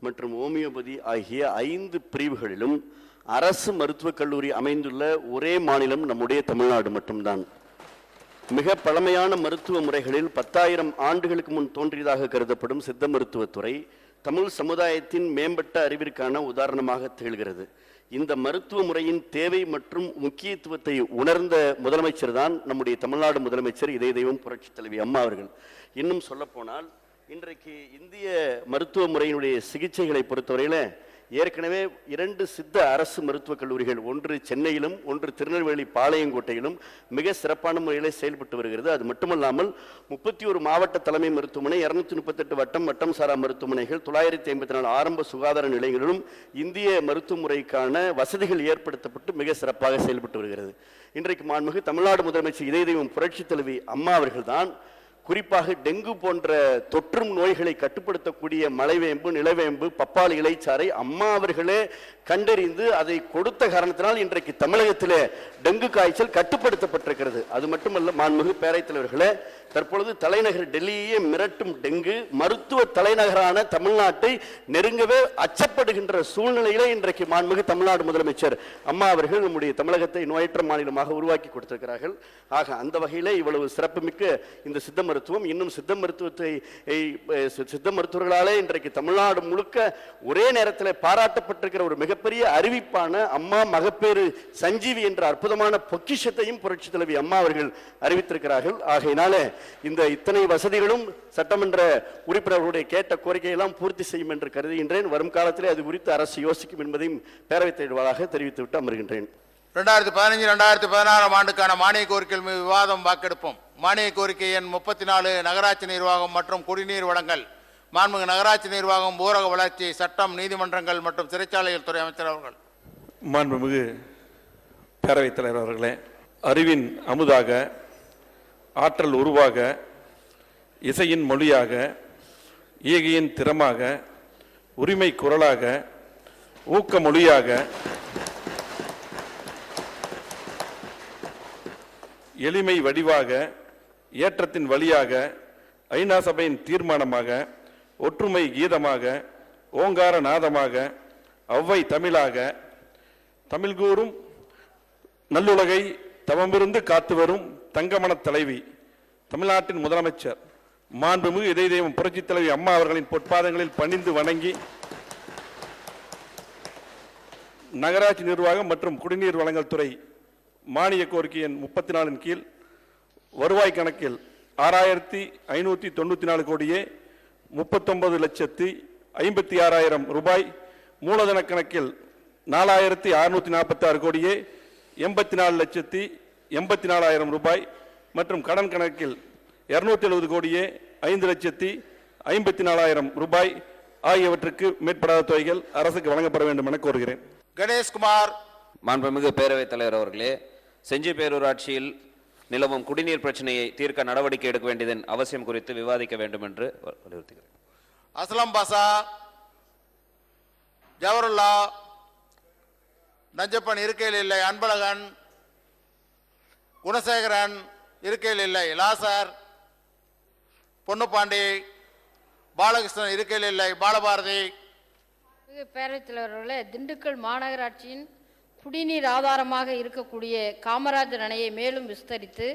மற்றும் ஹோமியோபதி ஆகிய 5 பிரிவுகளிலும் அரசு மருத்துவக் கல்லூரி அமைந்துள்ள ஒரே மாநிலம் நம்முடைய தமிழ்நாடு மட்டும்தான். மிக பழமையான மருத்துவ முறைகளில் 10,000 ஆண்டுகளுக்கு முன் தோன்றியதாக கருதப்படும் சித்த மருத்துவத்துறை தமிழ் சமுதாயத்தின் மேம்பட்ட அறிவிற்கான உதாரணமாக திகழ்கிறது. இந்த மருத்துவ முறையின் தேவை மற்றும் முக்கியத்துவத்தை உணர்ந்த முதலமைச்சர் தான் நம்முடைய தமிழ்நாடு முதலமைச்சர் இதய தெய்வம் புரட்சித் தலைவி அம்மா அவர்கள். இன்னும் சொல்லப்போனால் இன்றைக்கு இந்திய மருத்துவ முறையினுடைய சிகிச்சைகளை பொறுத்தவரையில் ஏற்கனவே 2 சித்த அரசு மருத்துவக் கல்லூரிகள், ஒன்று சென்னையிலும் ஒன்று திருநெல்வேலி பாளையங்கோட்டையிலும் மிக சிறப்பான முறையில் செயல்பட்டு வருகிறது. அது மட்டுமல்லாமல் 31 மாவட்ட தலைமை மருத்துவமனை, 238 வட்டம் சாரா மருத்துவமனைகள், 954 ஆரம்ப சுகாதார நிலையங்களிலும் இந்திய மருத்துவ முறைக்கான வசதிகள் ஏற்படுத்தப்பட்டு மிக சிறப்பாக செயல்பட்டு வருகிறது. இன்றைக்கு மாண்புமிகு தமிழ்நாடு முதலமைச்சர் இதய தெய்வம் புரட்சி தலைவி அம்மா அவர்கள்தான் குறிப்பாக டெங்கு போன்ற தொற்றும் நோய்களை கட்டுப்படுத்தக்கூடிய மலைவேம்பு, நிலவேம்பு, பப்பாளி இலைச்சாறை அம்மா அவர்களே கண்டறிந்து அதை கொடுத்த காரணத்தினால் இன்றைக்கு தமிழகத்திலே டெங்கு காய்ச்சல் கட்டுப்படுத்தப்பட்டிருக்கிறது. அது மட்டுமல்ல மாண்புமிகு பேரவைத் தலைவர்களே, தற்பொழுது தலைநகர் டெல்லியே மிரட்டும் டெங்கு மருத்துவ தலைநகரான தமிழ்நாட்டை நெருங்கவே அச்சப்படுகின்ற சூழ்நிலையிலே இன்றைக்கு மாண்புமிகு தமிழ்நாடு முதலமைச்சர் அம்மா அவர்கள் நம்முடைய தமிழகத்தை நோயற்ற மாநிலமாக உருவாக்கி கொடுத்திருக்கிறார்கள். ஆக அந்த வகையிலே இவ்வளவு சிறப்புமிக்க இந்த சித்த மருத்துவம், இன்னும் சித்த மருத்துவத்தை சித்த மருத்துவர்களாலே இன்றைக்கு தமிழ்நாடு முழுக்க ஒரே நேரத்தில் பாராட்டப்பட்டிருக்கிற ஒரு மிகப்பெரிய அறிவிப்பான அம்மா மகப்பேறு சஞ்சீவி என்ற அற்புதமான பொக்கிஷத்தையும் புரட்சி தலைவி அம்மா அவர்கள் அறிவித்திருக்கிறார்கள். ஆகையினாலே இந்த இத்தனை வசதிகளும் சட்டமன்ற உறுப்பினர்களுடைய கேட்ட கோரிக்கையெல்லாம் பூர்த்தி செய்யும் என்று கருதுகின்றேன். வரும் காலத்திலே அது குறித்து அரசு யோசிக்கும் என்பதையும் பேரவைத் தலைவராக தெரிவித்துவிட்டு அமர்கின்றேன். 2015-2016 ஆண்டுக்கான மானிய கோரிக்கைகள் மீது விவாதம் வாக்கெடுப்போம். மானிய கோரிக்கை எண் 34 நகராட்சி நிர்வாகம் மற்றும் குடிநீர் வழங்கல், மாண்புமிகு நகராட்சி நிர்வாகம், ஊரக வளர்ச்சி, சட்டம், நீதிமன்றங்கள் மற்றும் சிறைச்சாலைகள் துறை அமைச்சர் அவர்கள். மாண்புமிகு பேரவைத் தலைவர் அவர்களே, அறிவின் அமுதாக, ஆற்றல் உருவாக, இசையின் மொழியாக, ஈகையின் திறமாக, உரிமை குரலாக, ஊக்க மொழியாக, எளிமை வடிவாக, ஏற்றத்தின் வழியாக, ஐநா சபையின் தீர்மானமாக, ஒற்றுமை கீதமாக, ஓங்கார நாதமாக, ஒவ்வை தமிழாக, தமிழ்கூறும் நல்லுலகை தவமிருந்து காத்து வரும் தங்கமன தலைவி, தமிழ்நாட்டின் முதலமைச்சர் மாண்புமிகு இதய தெய்வம் புரட்சி தலைவி அம்மா அவர்களின் பொற்பாதங்களில் பணிந்து வணங்கி நகராட்சி நிர்வாகம் மற்றும் குடிநீர் வழங்கல் துறை மானிய கோரிக்கை எண் 34 கீழ் வருவாய் கணக்கில் 6594 கோடியே 39,56,000 ரூபாய், மூலதன கணக்கில் 4646 கோடியே 84,84,000 ரூபாய் மற்றும் கடன் கணக்கில் 270 கோடியே 5,54,000 ரூபாய் ஆகியவற்றுக்கு மேற்படாத தொகைகள் அரசுக்கு வழங்கப்பட வேண்டும் என கோருகிறேன். கணேஷ்குமார். மாண்புமிகு பேரவைத் தலைவர் அவர்களே, செஞ்சி பேரூராட்சியில் நிலவும் குடிநீர் பிரச்சனையை தீர்க்க நடவடிக்கை எடுக்க வேண்டியதன் அவசியம் குறித்து விவாதிக்க வேண்டும் என்று வலியுறுத்துகிறேன். அஸ்லம் பாஷா, ஜவஹர்லா, நஞ்சப்பன் இருக்கையில் இல்லை, அன்பழகன், குணசேகரன் இருக்கையில் இல்லை, லாசர், பொன்னுப்பாண்டி, பாலகிருஷ்ணன் இருக்கையில் இல்லை, பாலபாரதி. பேரவைத் தலைவர்களே, திண்டுக்கல் மாநகராட்சியின் குடிநீர் ஆதாரமாக இருக்கக்கூடிய காமராஜர் அணையை மேலும் விஸ்தரித்து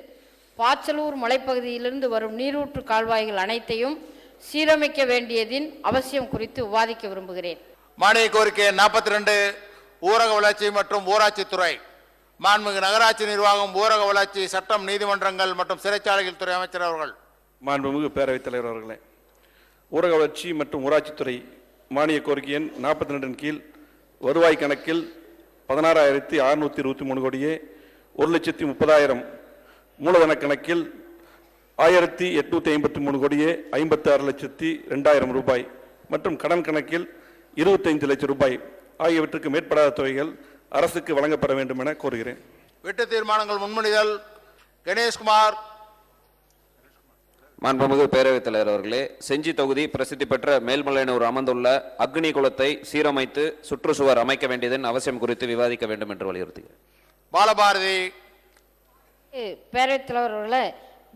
பாச்சலூர் மலைப்பகுதியிலிருந்து வரும் நீரூற்று கால்வாய்கள் அனைத்தையும் சீரமைக்க வேண்டியதின் அவசியம் குறித்து விவாதிக்க விரும்புகிறேன். மானிய கோரிக்கை 42 ஊரக வளர்ச்சி மற்றும் ஊராட்சி துறை, மாண்புமிகு நகராட்சி நிர்வாகம், ஊரக வளர்ச்சி, சட்டம், நீதிமன்றங்கள் மற்றும் சிறைச்சாலைகள் துறை அமைச்சர் அவர்கள். மாண்புமிகு பேரவைத் தலைவர் அவர்களே, ஊரக வளர்ச்சி மற்றும் ஊராட்சித்துறை மானிய கோரிக்கை எண் 42 கீழ் வருவாய் கணக்கில் 16,623 கோடியே 1,30,000, மூலதன கணக்கில் 1,853 கோடியே 56,02,000 ரூபாய் மற்றும் கடன் கணக்கில் 25 லட்சம் ரூபாய் ஆகியவற்றுக்கு மேற்படாத தொகைகள் அரசுக்கு வழங்கப்பட வேண்டும் என கோருகிறேன். வெட்டு தீர்மானங்கள் முன்மொழிதல். கணேஷ்குமார். மாண்புமிகு பேரவைத் தலைவர் அவர்களே, செஞ்சி தொகுதி பிரசித்தி பெற்ற மேல்மலையனூர் அமர்ந்துள்ள அக்னி குளத்தை சீரமைத்து சுற்றுச்சுவர் அமைக்க வேண்டியதன் அவசியம் குறித்து விவாதிக்க வேண்டும் என்று வலியுறுத்துகிறேன். பாலபாரதி. பேரவைத் தலைவர்களே,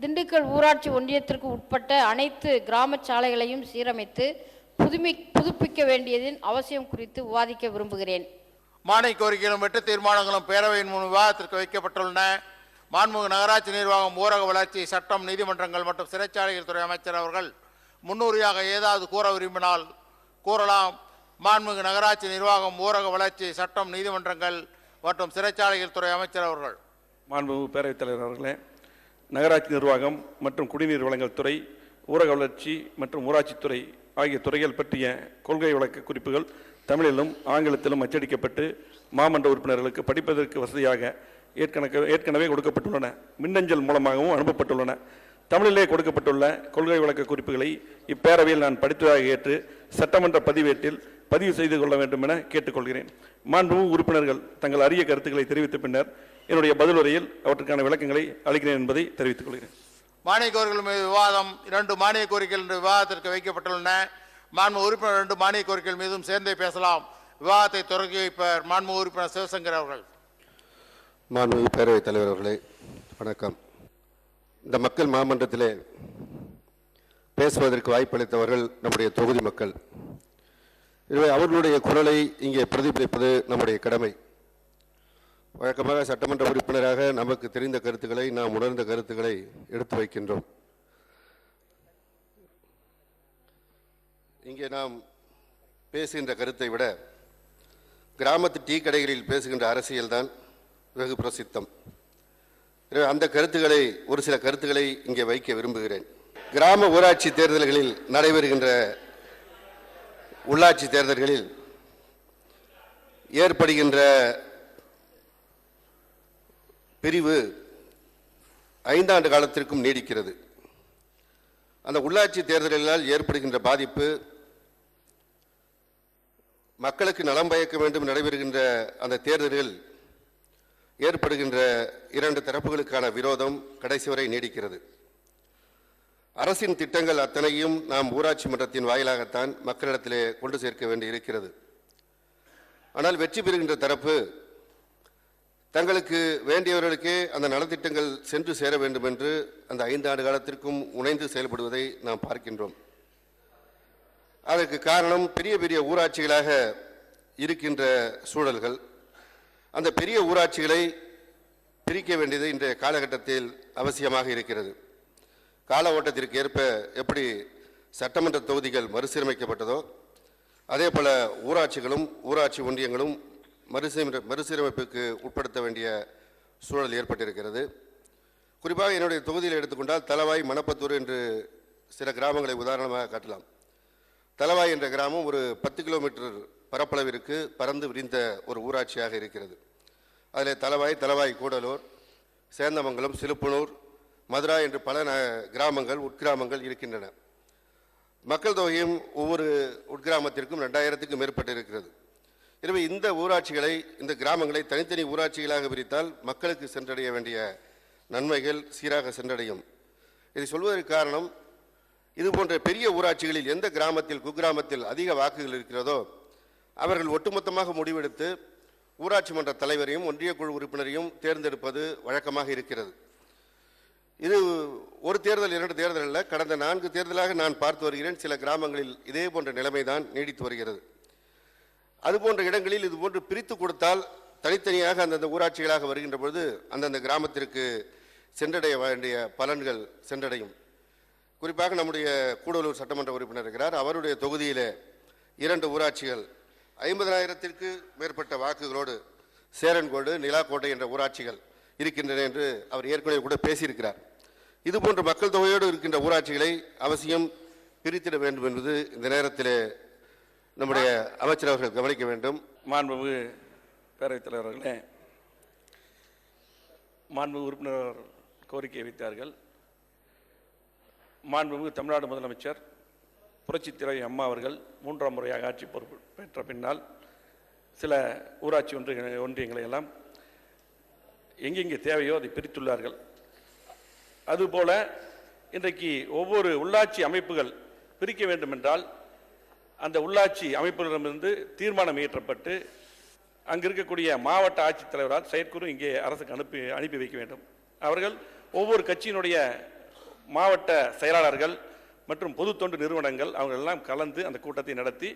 திண்டுக்கல் ஊராட்சி ஒன்றியத்திற்கு உட்பட்ட அனைத்து கிராம சாலைகளையும் சீரமைத்து புதுப்பிக்க வேண்டியதின் அவசியம் குறித்து விவாதிக்க விரும்புகிறேன். மானிய கோரிக்கைகளும் வெட்டு தீர்மானங்களும் பேரவையின் முன் விவாதத்திற்கு வைக்கப்பட்டுள்ளன. மாண்புமிகு நகராட்சி நிர்வாகம், ஊரக வளர்ச்சி, சட்டம், நீதிமன்றங்கள் மற்றும் சிறைச்சாலைகள் துறை அமைச்சர் அவர்கள் முன்னுரையாக ஏதாவது கூற விரும்பினால் கூறலாம். மாண்புமிகு நகராட்சி நிர்வாகம், ஊரக வளர்ச்சி, சட்டம், நீதிமன்றங்கள் மற்றும் சிறைச்சாலைகள் துறை அமைச்சர் அவர்கள். மாண்புமிகு பேரவைத் தலைவர் அவர்களே, நகராட்சி நிர்வாகம் மற்றும் குடிநீர் வழங்கல் துறை, ஊரக வளர்ச்சி மற்றும் ஊராட்சித்துறை ஆகிய துறைகள் பற்றிய கொள்கை விளக்க குறிப்புகள் தமிழிலும் ஆங்கிலத்திலும் அச்சடிக்கப்பட்டு மாமன்ற உறுப்பினர்களுக்கு படிப்பதற்கு வசதியாக ஏற்கனவே கொடுக்கப்பட்டுள்ளன. மின்னஞ்சல் மூலமாகவும் அனுப்பப்பட்டுள்ளன. தமிழிலே கொடுக்கப்பட்டுள்ள கொள்கை விளக்க குறிப்புகளை இப்பேரவையில் நான் படித்ததாக ஏற்று சட்டமன்ற பதிவேட்டில் பதிவு செய்து கொள்ள வேண்டும் என கேட்டுக்கொள்கிறேன். மாண்புமிகு உறுப்பினர்கள் தங்கள் அரிய கருத்துக்களை தெரிவித்த பின்னர் என்னுடைய பதிலுரையில் அவற்றுக்கான விளக்கங்களை அளிக்கிறேன் என்பதை தெரிவித்துக் கொள்கிறேன். மானிய கோரிக்கைகள் மீது விவாதம். 2 மானிய கோரிக்கைகள் இன்று விவாதத்திற்கு வைக்கப்பட்டுள்ளன. மாண்பு உறுப்பினர் 2 மானிய கோரிக்கைகள் மீதும் சேர்ந்தே பேசலாம். விவாதத்தை தொடங்கி வைப்பவர் மாண்பு உறுப்பினர் சிவசங்கர் அவர்கள். மாண்புமிகு பேரவைத் தலைவர் அவர்களே, வணக்கம். இந்த மக்கள் மாமன்றத்திலே பேசுவதற்கு வாய்ப்பளித்தவர்கள் நம்முடைய தொகுதி மக்கள். எனவே அவர்களுடைய குரலை இங்கே பிரதிபலிப்பது நம்முடைய கடமை. வழக்கமாக சட்டமன்ற உறுப்பினராக நமக்கு தெரிந்த கருத்துக்களை, நாம் உணர்ந்த கருத்துக்களை எடுத்து வைக்கின்றோம். இங்கே நாம் பேசுகின்ற கருத்தை விட கிராமத்து டீ கடைகளில் பேசுகின்ற அரசியல்தான் வெகு பிரசித்தம். எனவே அந்த கருத்துக்களை, ஒரு சில கருத்துக்களை இங்கே வைக்க விரும்புகிறேன். கிராம ஊராட்சி தேர்தல்களில் நடைபெறுகின்ற உள்ளாட்சி தேர்தல்களில் ஏற்படுகின்ற பிரிவு 5 ஆண்டு காலத்திற்கும் நீடிக்கிறது. அந்த உள்ளாட்சி தேர்தல்களால் ஏற்படுகின்ற பாதிப்பு, மக்களுக்கு நலம் பயக்க வேண்டும் நடைபெறுகின்ற அந்த தேர்தல்கள் ஏற்படுகின்ற 2 தரப்புகளுக்கான விரோதம் கடைசி வரை நீடிக்கிறது. அரசின் திட்டங்கள் அத்தனையும் நாம் ஊராட்சி மன்றத்தின் வாயிலாகத்தான் மக்களிடத்திலே கொண்டு சேர்க்க வேண்டி இருக்கிறது. ஆனால் வெற்றி பெறுகின்ற தரப்பு தங்களுக்கு வேண்டியவர்களுக்கே அந்த நலத்திட்டங்கள் சென்று சேர வேண்டும் என்று அந்த 5 ஆண்டு காலத்திற்கும் உணைந்து செயல்படுவதை நாம் பார்க்கின்றோம். அதற்கு காரணம் பெரிய பெரிய ஊராட்சிகளாக இருக்கின்ற சூழல்கள். அந்த பெரிய ஊராட்சிகளை பிரிக்க வேண்டியது இன்றைய காலகட்டத்தில் அவசியமாக இருக்கிறது. கால ஓட்டத்திற்கு ஏற்ப எப்படி சட்டமன்ற தொகுதிகள் மறுசீரமைக்கப்பட்டதோ அதே போல ஊராட்சிகளும் ஊராட்சி ஒன்றியங்களும் மறுசீரமைப்புக்கு உட்படுத்த வேண்டிய சூழல் ஏற்பட்டிருக்கிறது. குறிப்பாக என்னுடைய தொகுதியில் எடுத்துக்கொண்டால் தலவாய், மணப்பத்தூர் என்று சில கிராமங்களை உதாரணமாக காட்டலாம். தலவாய் என்ற கிராமம் ஒரு 10 கிலோமீட்டர் பரப்பளவிற்கு பறந்து விரிந்த ஒரு ஊராட்சியாக இருக்கிறது. அதில் தலவாய் கூடலூர், சேந்தமங்கலம், சிலுப்பனூர், மதுரா என்று பல கிராமங்கள், உட்கிராமங்கள் இருக்கின்றன. மக்கள் தொகையும் ஒவ்வொரு உட்கிராமத்திற்கும் 2000க்கும் மேற்பட்டு இருக்கிறது. எனவே இந்த ஊராட்சிகளை, இந்த கிராமங்களை தனித்தனி ஊராட்சிகளாக பிரித்தால் மக்களுக்கு சென்றடைய வேண்டிய நன்மைகள் சீராக சென்றடையும். இதை சொல்வதற்கு காரணம், இது போன்ற பெரிய ஊராட்சிகளில் எந்த கிராமத்தில், குக்கிராமத்தில் அதிக வாக்குகள் இருக்கிறதோ அவர்கள் ஒட்டுமொத்தமாக முடிவெடுத்து ஊராட்சி மன்ற தலைவரையும் ஒன்றிய குழு உறுப்பினரையும் தேர்ந்தெடுப்பது வழக்கமாக இருக்கிறது. இது ஒரு தேர்தல் 2 தேர்தல் அல்ல, கடந்த 4 தேர்தலாக நான் பார்த்து வருகிறேன். சில கிராமங்களில் இதே போன்ற நிலைமைதான் நீடித்து வருகிறது. அதுபோன்ற இடங்களில் இதுபோன்று பிரித்து கொடுத்தால் தனித்தனியாக அந்தந்த ஊராட்சிகளாக வருகின்ற பொழுது அந்தந்த கிராமத்திற்கு சென்றடைய வேண்டிய பலன்கள் சென்றடையும். குறிப்பாக நம்முடைய கூடலூர் சட்டமன்ற உறுப்பினர் இருக்கிறார். அவருடைய தொகுதியிலே 2 ஊராட்சிகள் 50,000ற்கு மேற்பட்ட வாக்குகளோடு சேரன்கோடு, நிலாக்கோட்டை என்ற ஊராட்சிகள் இருக்கின்றன என்று அவர் ஏற்கனவே கூட பேசியிருக்கிறார். இதுபோன்ற மக்கள் தொகையோடு இருக்கின்ற ஊராட்சிகளை அவசியம் பிரித்திட வேண்டும் என்பது இந்த நேரத்தில் நம்முடைய அமைச்சர் அவர்கள் கவனிக்க வேண்டும். மாண்புமிகு பேரவைத் தலைவர்களே, மாண்புமிகு உறுப்பினர் கோரிக்கை வைத்தார்கள். மாண்புமிகு தமிழ்நாடு முதலமைச்சர் புரட்சித் தலைவி அம்மா அவர்கள் 3ஆம் முறையாக ஆட்சி பொறுப்பு பெற்ற பின்னால் சில ஊராட்சி ஒன்றியங்களை எல்லாம் எங்கெங்கே தேவையோ அதை பிரித்துள்ளார்கள். அதுபோல இன்றைக்கு ஒவ்வொரு உள்ளாட்சி அமைப்புகள் பிரிக்க வேண்டும் என்றால் அந்த உள்ளாட்சி அமைப்புகளிடமிருந்து தீர்மானம் இயற்றப்பட்டு அங்கு இருக்கக்கூடிய மாவட்ட ஆட்சித்தலைவரால் செயற்குழு இங்கே அரசுக்கு அனுப்பி வைக்க வேண்டும். அவர்கள் ஒவ்வொரு கட்சியினுடைய மாவட்ட செயலாளர்கள் மற்றும் பொது தொண்டு நிறுவனங்கள் அவர்கள் எல்லாம் கலந்து அந்த கூட்டத்தை நடத்தி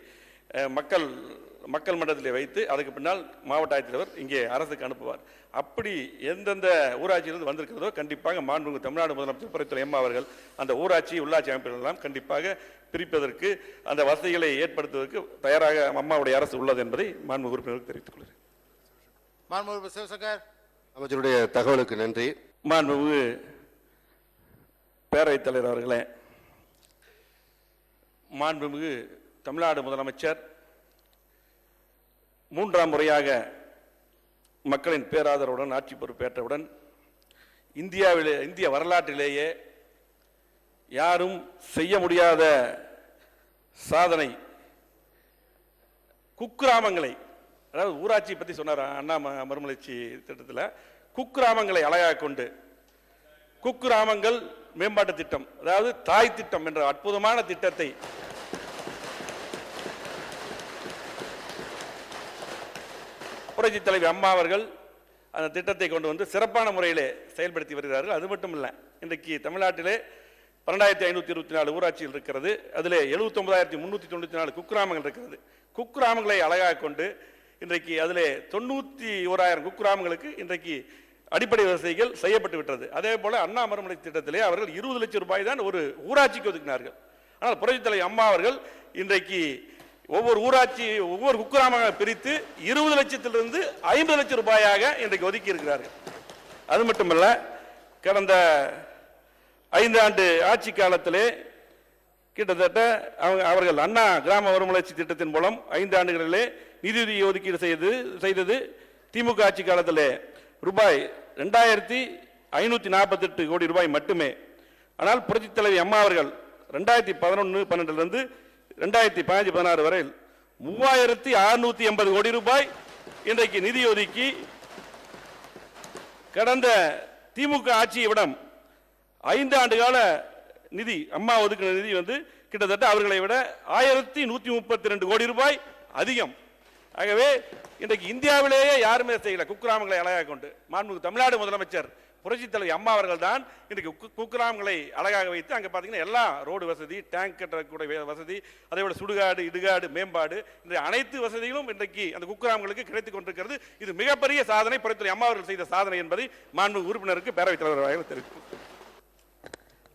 மக்கள் மன்றத்தில் வைத்து அதுக்கு பின்னால் மாவட்ட ஆட்சித்தலைவர் இங்கே அரசுக்கு அனுப்புவார். அப்படி எந்தெந்த ஊராட்சியிலிருந்து வந்திருக்கிறதோ கண்டிப்பாக மாண்புமிகு தமிழ்நாடு முதலமைச்சர் புரட்சித் அம்மா அவர்கள் அந்த ஊராட்சி உள்ளாட்சி அமைப்புகள் எல்லாம் கண்டிப்பாக பிரிப்பதற்கு அந்த வசதிகளை ஏற்படுத்துவதற்கு தயாராக அம்மாவுடைய அரசு உள்ளது என்பதை மாண்புமிகு உறுப்பினருக்கு தெரிவித்துக் கொள்கிறேன். மாண்புமிகு சிவசங்கர் அமைச்சருடைய தகவலுக்கு நன்றி. மாண்புமிகு பேரவைத் தலைவர் அவர்களே, மாண்புமிகு தமிழ்நாடு முதலமைச்சர் மூன்றாம் முறையாக மக்களின் பேராதரவுடன் ஆட்சி பொறுப்பேற்றவுடன் இந்திய வரலாற்றிலேயே யாரும் செய்ய முடியாத சாதனை, குக்கிராமங்களை, அதாவது ஊராட்சி பற்றி சொன்னார் அண்ணா மறுமலர்ச்சி திட்டத்தில், குக்கிராமங்களை அழகாக கொண்டு குக்கிராமங்கள் மேம்பாட்டு திட்டம், அதாவது தாய் திட்டம் என்ற அற்புதமான திட்டத்தை புரட்சி தலைவி அம்மா அவர்கள் அந்த திட்டத்தை கொண்டு வந்து சிறப்பான முறையிலே செயல்படுத்தி வருகிறார்கள். அது மட்டும் இல்லை, இன்றைக்கு தமிழ்நாட்டிலே 12,524 ஊராட்சிகள் இருக்கிறது. அதில் 79,394 குக்கிராமங்கள் இருக்கிறது. குக்கிராமங்களை அழகாக கொண்டு இன்றைக்கு அதில் 91,000 குக்கிராமங்களுக்கு இன்றைக்கு அடிப்படை வசதிகள் செய்யப்பட்டு விட்டது. அதே போல அண்ணா மறுமலர்ச்சி திட்டத்திலே அவர்கள் 20 லட்சம் ரூபாய் தான் ஒரு ஊராட்சிக்கு ஒதுக்கினார்கள். ஆனால் புரட்சி தலைவி அம்மா அவர்கள் இன்றைக்கு ஒவ்வொரு ஊராட்சி ஒவ்வொரு குக்கிராமங்களை பிரித்து 20 லட்சத்திலிருந்து 50 லட்சம் ரூபாயாக இன்றைக்கு ஒதுக்கி இருக்கிறார்கள். அது மட்டுமல்ல, கடந்த 5 ஆண்டு ஆட்சி காலத்திலே கிட்டத்தட்ட அவர்கள் அண்ணா கிராம மறுமலர்ச்சி திட்டத்தின் மூலம் 5 ஆண்டுகளிலே நிதி ஒதுக்கீடு செய்தது திமுக ஆட்சி காலத்திலே ரூபாய் 2,548 கோடி ரூபாய் மட்டுமே. ஆனால் புரட்சி தலைவி அம்மா அவர்கள் 2011-12 2015-16 வரை 3,680 கோடி ரூபாய் இன்றைக்கு நிதி ஒதுக்கி கடந்த திமுக ஆட்சியை விட 5 ஆண்டு கால நிதி அம்மா ஒதுக்கின நிதி கிட்டத்தட்ட அவர்களை விட 1,132 கோடி ரூபாய் அதிகம். ஆகவே இன்றைக்கு இந்தியாவிலேயே யாருமே செய்யல குக்கிராமங்களை அழகாக கொண்டு. மாண்புமிகு தமிழ்நாடு முதலமைச்சர் புரட்சி தலைவி அம்மா அவர்கள் தான் இன்றைக்கு குக்கிராமங்களை அழகாக வைத்து அங்கே பார்த்தீங்கன்னா எல்லா ரோடு வசதி, டேங்க் கட்டக்கூடிய வசதி, அதே போல சுடுகாடு, இடுகாடு மேம்பாடு, இந்த அனைத்து வசதிகளும் இன்றைக்கு அந்த குக்கிராமங்களுக்கு கிடைத்துக் கொண்டிருக்கிறது. இது மிகப்பெரிய சாதனை, புரட்சி தலைவி அம்மா அவர்கள் செய்த சாதனை என்பதை மாண்புமிகு உறுப்பினருக்கு பேரவைத் தலைவர் தெரிவிக்கும்.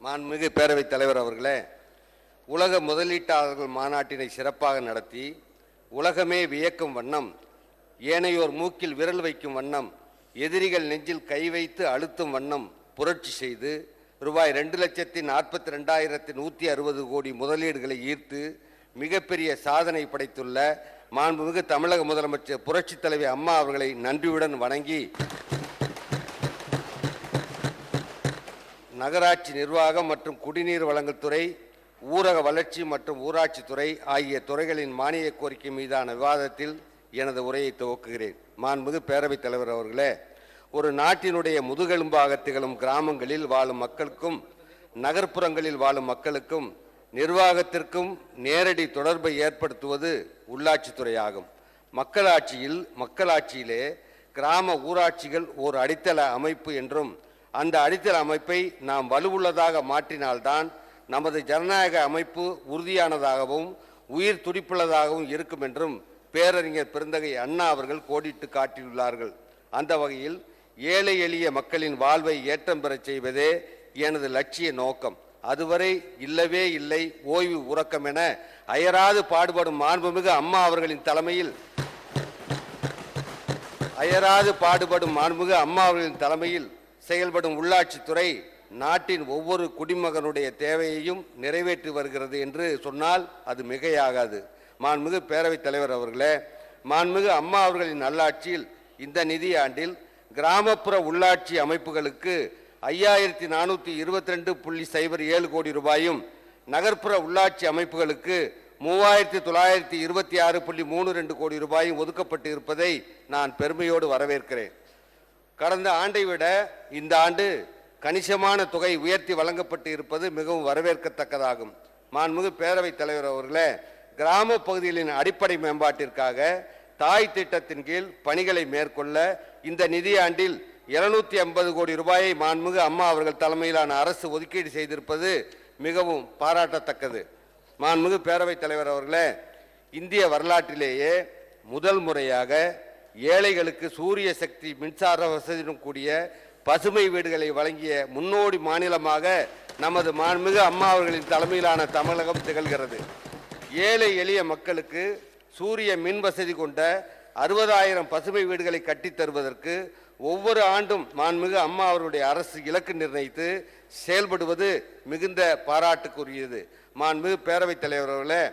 மாண்புமிகு பேரவைத் தலைவர் அவர்களே, உலக முதலீட்டாளர்கள் மாநாட்டினை சிறப்பாக நடத்தி உலகமே வியக்கும் வண்ணம், ஏனையோர் மூக்கில் விரல் வைக்கும் வண்ணம், எதிரிகள் நெஞ்சில் கை வைத்து அழுத்தும் வண்ணம் புரட்சி செய்து ரூபாய் 2,42,160 கோடி முதலீடுகளை ஈர்த்து மிகப்பெரிய சாதனை படைத்துள்ள மாண்புமிகு தமிழக முதலமைச்சர் புரட்சி தலைவி அம்மா அவர்களை நன்றியுடன் வணங்கி, நகராட்சி நிர்வாகம் மற்றும் குடிநீர் வழங்கல் துறை, ஊரக வளர்ச்சி மற்றும் ஊராட்சி துறை ஆகிய துறைகளின் மானிய கோரிக்கை மீதான விவாதத்தில் எனது உரையை துவக்குகிறேன். மாண்புமிகு பேரவைத் தலைவர் அவர்களே, ஒரு நாட்டினுடைய முதுகெலும்பாக திகழும் கிராமங்களில் வாழும் மக்களுக்கும் நகர்ப்புறங்களில் வாழும் மக்களுக்கும் நிர்வாகத்திற்கும் நேரடி தொடர்பை ஏற்படுத்துவது உள்ளாட்சித்துறை ஆகும். மக்களாட்சியிலே கிராம ஊராட்சிகள் ஒரு அடித்தள அமைப்பு என்றும், அந்த அடித்தள அமைப்பை நாம் வலுவுள்ளதாக மாற்றினால்தான் நமது ஜனநாயக அமைப்பு உறுதியானதாகவும் உயிர் துடிப்புள்ளதாகவும் இருக்கும் என்றும் பேரறிஞர் பெருந்தகை அண்ணா அவர்கள் கோடிட்டு காட்டியுள்ளார்கள். அந்த வகையில் ஏழை எளிய மக்களின் வாழ்வை ஏற்றம் பெறச் செய்வதே எனது லட்சிய நோக்கம். அதுவரை இல்லவே இல்லை ஓய்வு உறக்கம் என அயராது பாடுபடும் மாண்புமிகு அம்மா அவர்களின் தலைமையில் செயல்படும் உள்ளாட்சித்துறை நாட்டின் ஒவ்வொரு குடிமகனுடைய தேவையையும் நிறைவேற்றி வருகிறது என்று சொன்னால் அது மிகையாகாது. மாண்புமிகு பேரவைத் தலைவர் அவர்களே, மாண்புமிகு அம்மா அவர்களின் நல்லாட்சியில் இந்த நிதியாண்டில் கிராமப்புற உள்ளாட்சி அமைப்புகளுக்கு 5,422.07 கோடி ரூபாயும், நகர்ப்புற உள்ளாட்சி அமைப்புகளுக்கு 3,926.32 கோடி ரூபாயும் ஒதுக்கப்பட்டு இருப்பதை நான் பெருமையோடு வரவேற்கிறேன். கடந்த ஆண்டை விட இந்த ஆண்டு கணிசமான தொகை உயர்த்தி வழங்கப்பட்டு இருப்பது மிகவும் வரவேற்கத்தக்கதாகும். மாண்புமிகு பேரவைத் தலைவர் அவர்களே, கிராம பகுதிகளின் அடிப்படை மேம்பாட்டிற்காக தாய் திட்டத்தின் கீழ் பணிகளை மேற்கொள்ள இந்த நிதியாண்டில் 750 கோடி ரூபாயை மாண்புமிகு அம்மா அவர்கள் தலைமையிலான அரசு ஒதுக்கீடு செய்திருப்பது மிகவும் பாராட்டத்தக்கது. மாண்புமிகு பேரவைத் தலைவர் அவர்களே, இந்திய வரலாற்றிலேயே முதல் முறையாக ஏழைகளுக்கு சூரிய சக்தி மின்சார வசதியுடன் கூடிய பசுமை வீடுகளை வழங்கிய முன்னோடி மாநிலமாக நமது மாண்புமிகு அம்மா அவர்களின் தலைமையிலான தமிழகம் திகழ்கிறது. ஏழை எளிய மக்களுக்கு சூரிய மின் வசதி கொண்ட 60,000 பசுமை வீடுகளை கட்டித் தருவதற்கு ஒவ்வொரு ஆண்டும் மாண்புமிகு அம்மா அவருடைய அரசு இலக்கு நிர்ணயித்து செயல்படுவது மிகுந்த பாராட்டுக்குரியது. மாண்புமிகு பேரவைத் தலைவர் அவர்களே,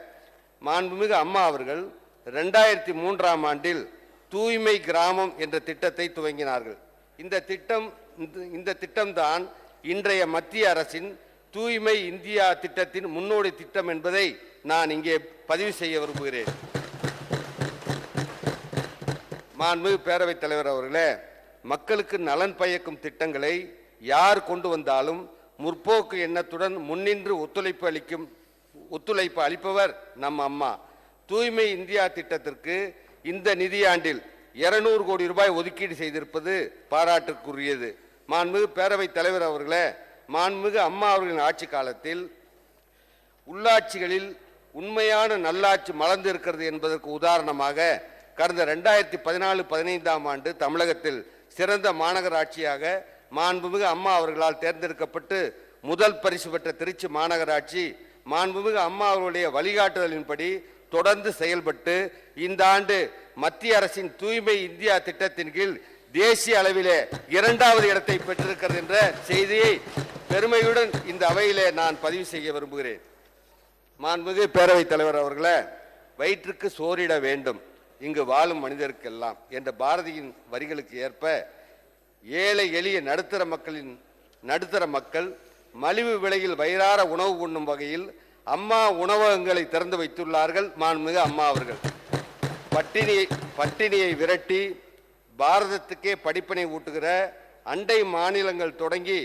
மாண்புமிகு அம்மா அவர்கள் 2003ஆம் ஆண்டில் தூய்மை கிராமம் என்ற திட்டத்தை துவங்கினார்கள். இந்த திட்டம்தான் இன்றைய மத்திய அரசின் தூய்மை இந்தியா திட்டத்தின் முன்னோடி திட்டம் என்பதை நான் இங்கே பதிவு செய்ய விரும்புகிறேன். மாண்புமிகு பேரவைத் தலைவர் அவர்களே, மக்களுக்கு நலன் பயக்கும் திட்டங்களை யார் கொண்டு வந்தாலும் முற்போக்கு எண்ணத்துடன் முன்னின்று ஒத்துழைப்பு அளிப்பவர் நம் அம்மா. தூய்மை இந்தியா திட்டத்திற்கு இந்த நிதியாண்டில் 200 கோடி ரூபாய் ஒதுக்கீடு செய்திருப்பது பாராட்டுக்குரியது. மாண்புமிகு பேரவைத் தலைவர் அவர்களே, மாண்புமிகு அம்மா அவர்களின் ஆட்சி காலத்தில் உள்ளாட்சிகளில் உண்மையான நல்லாட்சி மலர்ந்திருக்கிறது என்பதற்கு உதாரணமாக கடந்த 2014-15ஆம் ஆண்டு தமிழகத்தில் சிறந்த மாநகராட்சியாக மாண்புமிகு அம்மா அவர்களால் தேர்ந்தெடுக்கப்பட்டு முதல் பரிசு பெற்ற திருச்சி மாநகராட்சி மாண்புமிகு அம்மா அவர்களுடைய வழிகாட்டுதலின்படி தொடர்ந்து செயல்பட்டு இந்த ஆண்டு மத்திய அரசின் தூய்மை இந்தியா திட்டத்தின் கீழ் தேசிய அளவிலே 2வது இடத்தை பெற்றிருக்கிறது என்ற செய்தியை பெருமையுடன் இந்த அவையிலே நான் பதிவு செய்ய விரும்புகிறேன். மாண்புமிகு பேரவைத் தலைவர் அவர்களே, வயிற்றுக்கு சோறிட வேண்டும் இங்கு வாழும் மனிதருக்கெல்லாம் என்ற பாரதியின் வரிகளுக்கு ஏற்ப ஏழை எளிய நடுத்தர மக்கள் மலிவு விலையில் வயிறார உணவு உண்ணும் வகையில் அம்மா உணவகங்களை திறந்து வைத்துள்ளார்கள் மாண்புமிகு அம்மா அவர்கள். பட்டினியை விரட்டி பாரதத்துக்கே படிப்பினை ஊட்டுகிற அண்டை மாநிலங்கள் தொடங்கி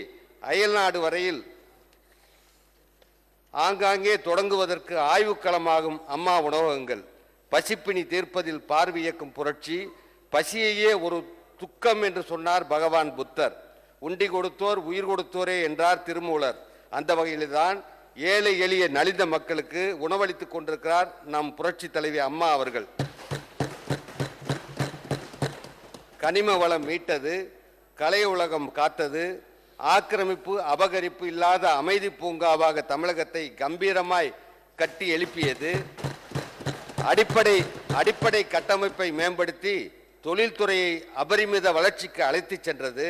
அயல்நாடு வரையில் ஆங்காங்கே தொடங்குவதற்கு ஆய்வுக்களமாகும் அம்மா உணவகங்கள் பசிப்பினி தீர்ப்பதில் பார்வையக்கும் புரட்சி. பசியையே ஒரு துக்கம் என்று சொன்னார் பகவான் புத்தர். உண்டி கொடுத்தோர் உயிர் கொடுத்தோரே என்றார் திருமூலர். அந்த வகையில்தான் ஏழை எளிய நலிந்த மக்களுக்கு உணவளித்துக் கொண்டிருக்கிறார் நம் புரட்சி தலைவி அம்மா அவர்கள். கனிம வளம் மீட்டது, கலை உலகம் காத்தது, ஆக்கிரமிப்பு அபகரிப்பு இல்லாத அமைதி பூங்காவாக தமிழகத்தை கம்பீரமாய் கட்டி எழுப்பியது, அடிப்படை கட்டமைப்பை மேம்படுத்தி தொழில்துறையை அபரிமித வளர்ச்சிக்கு அழைத்து சென்றது,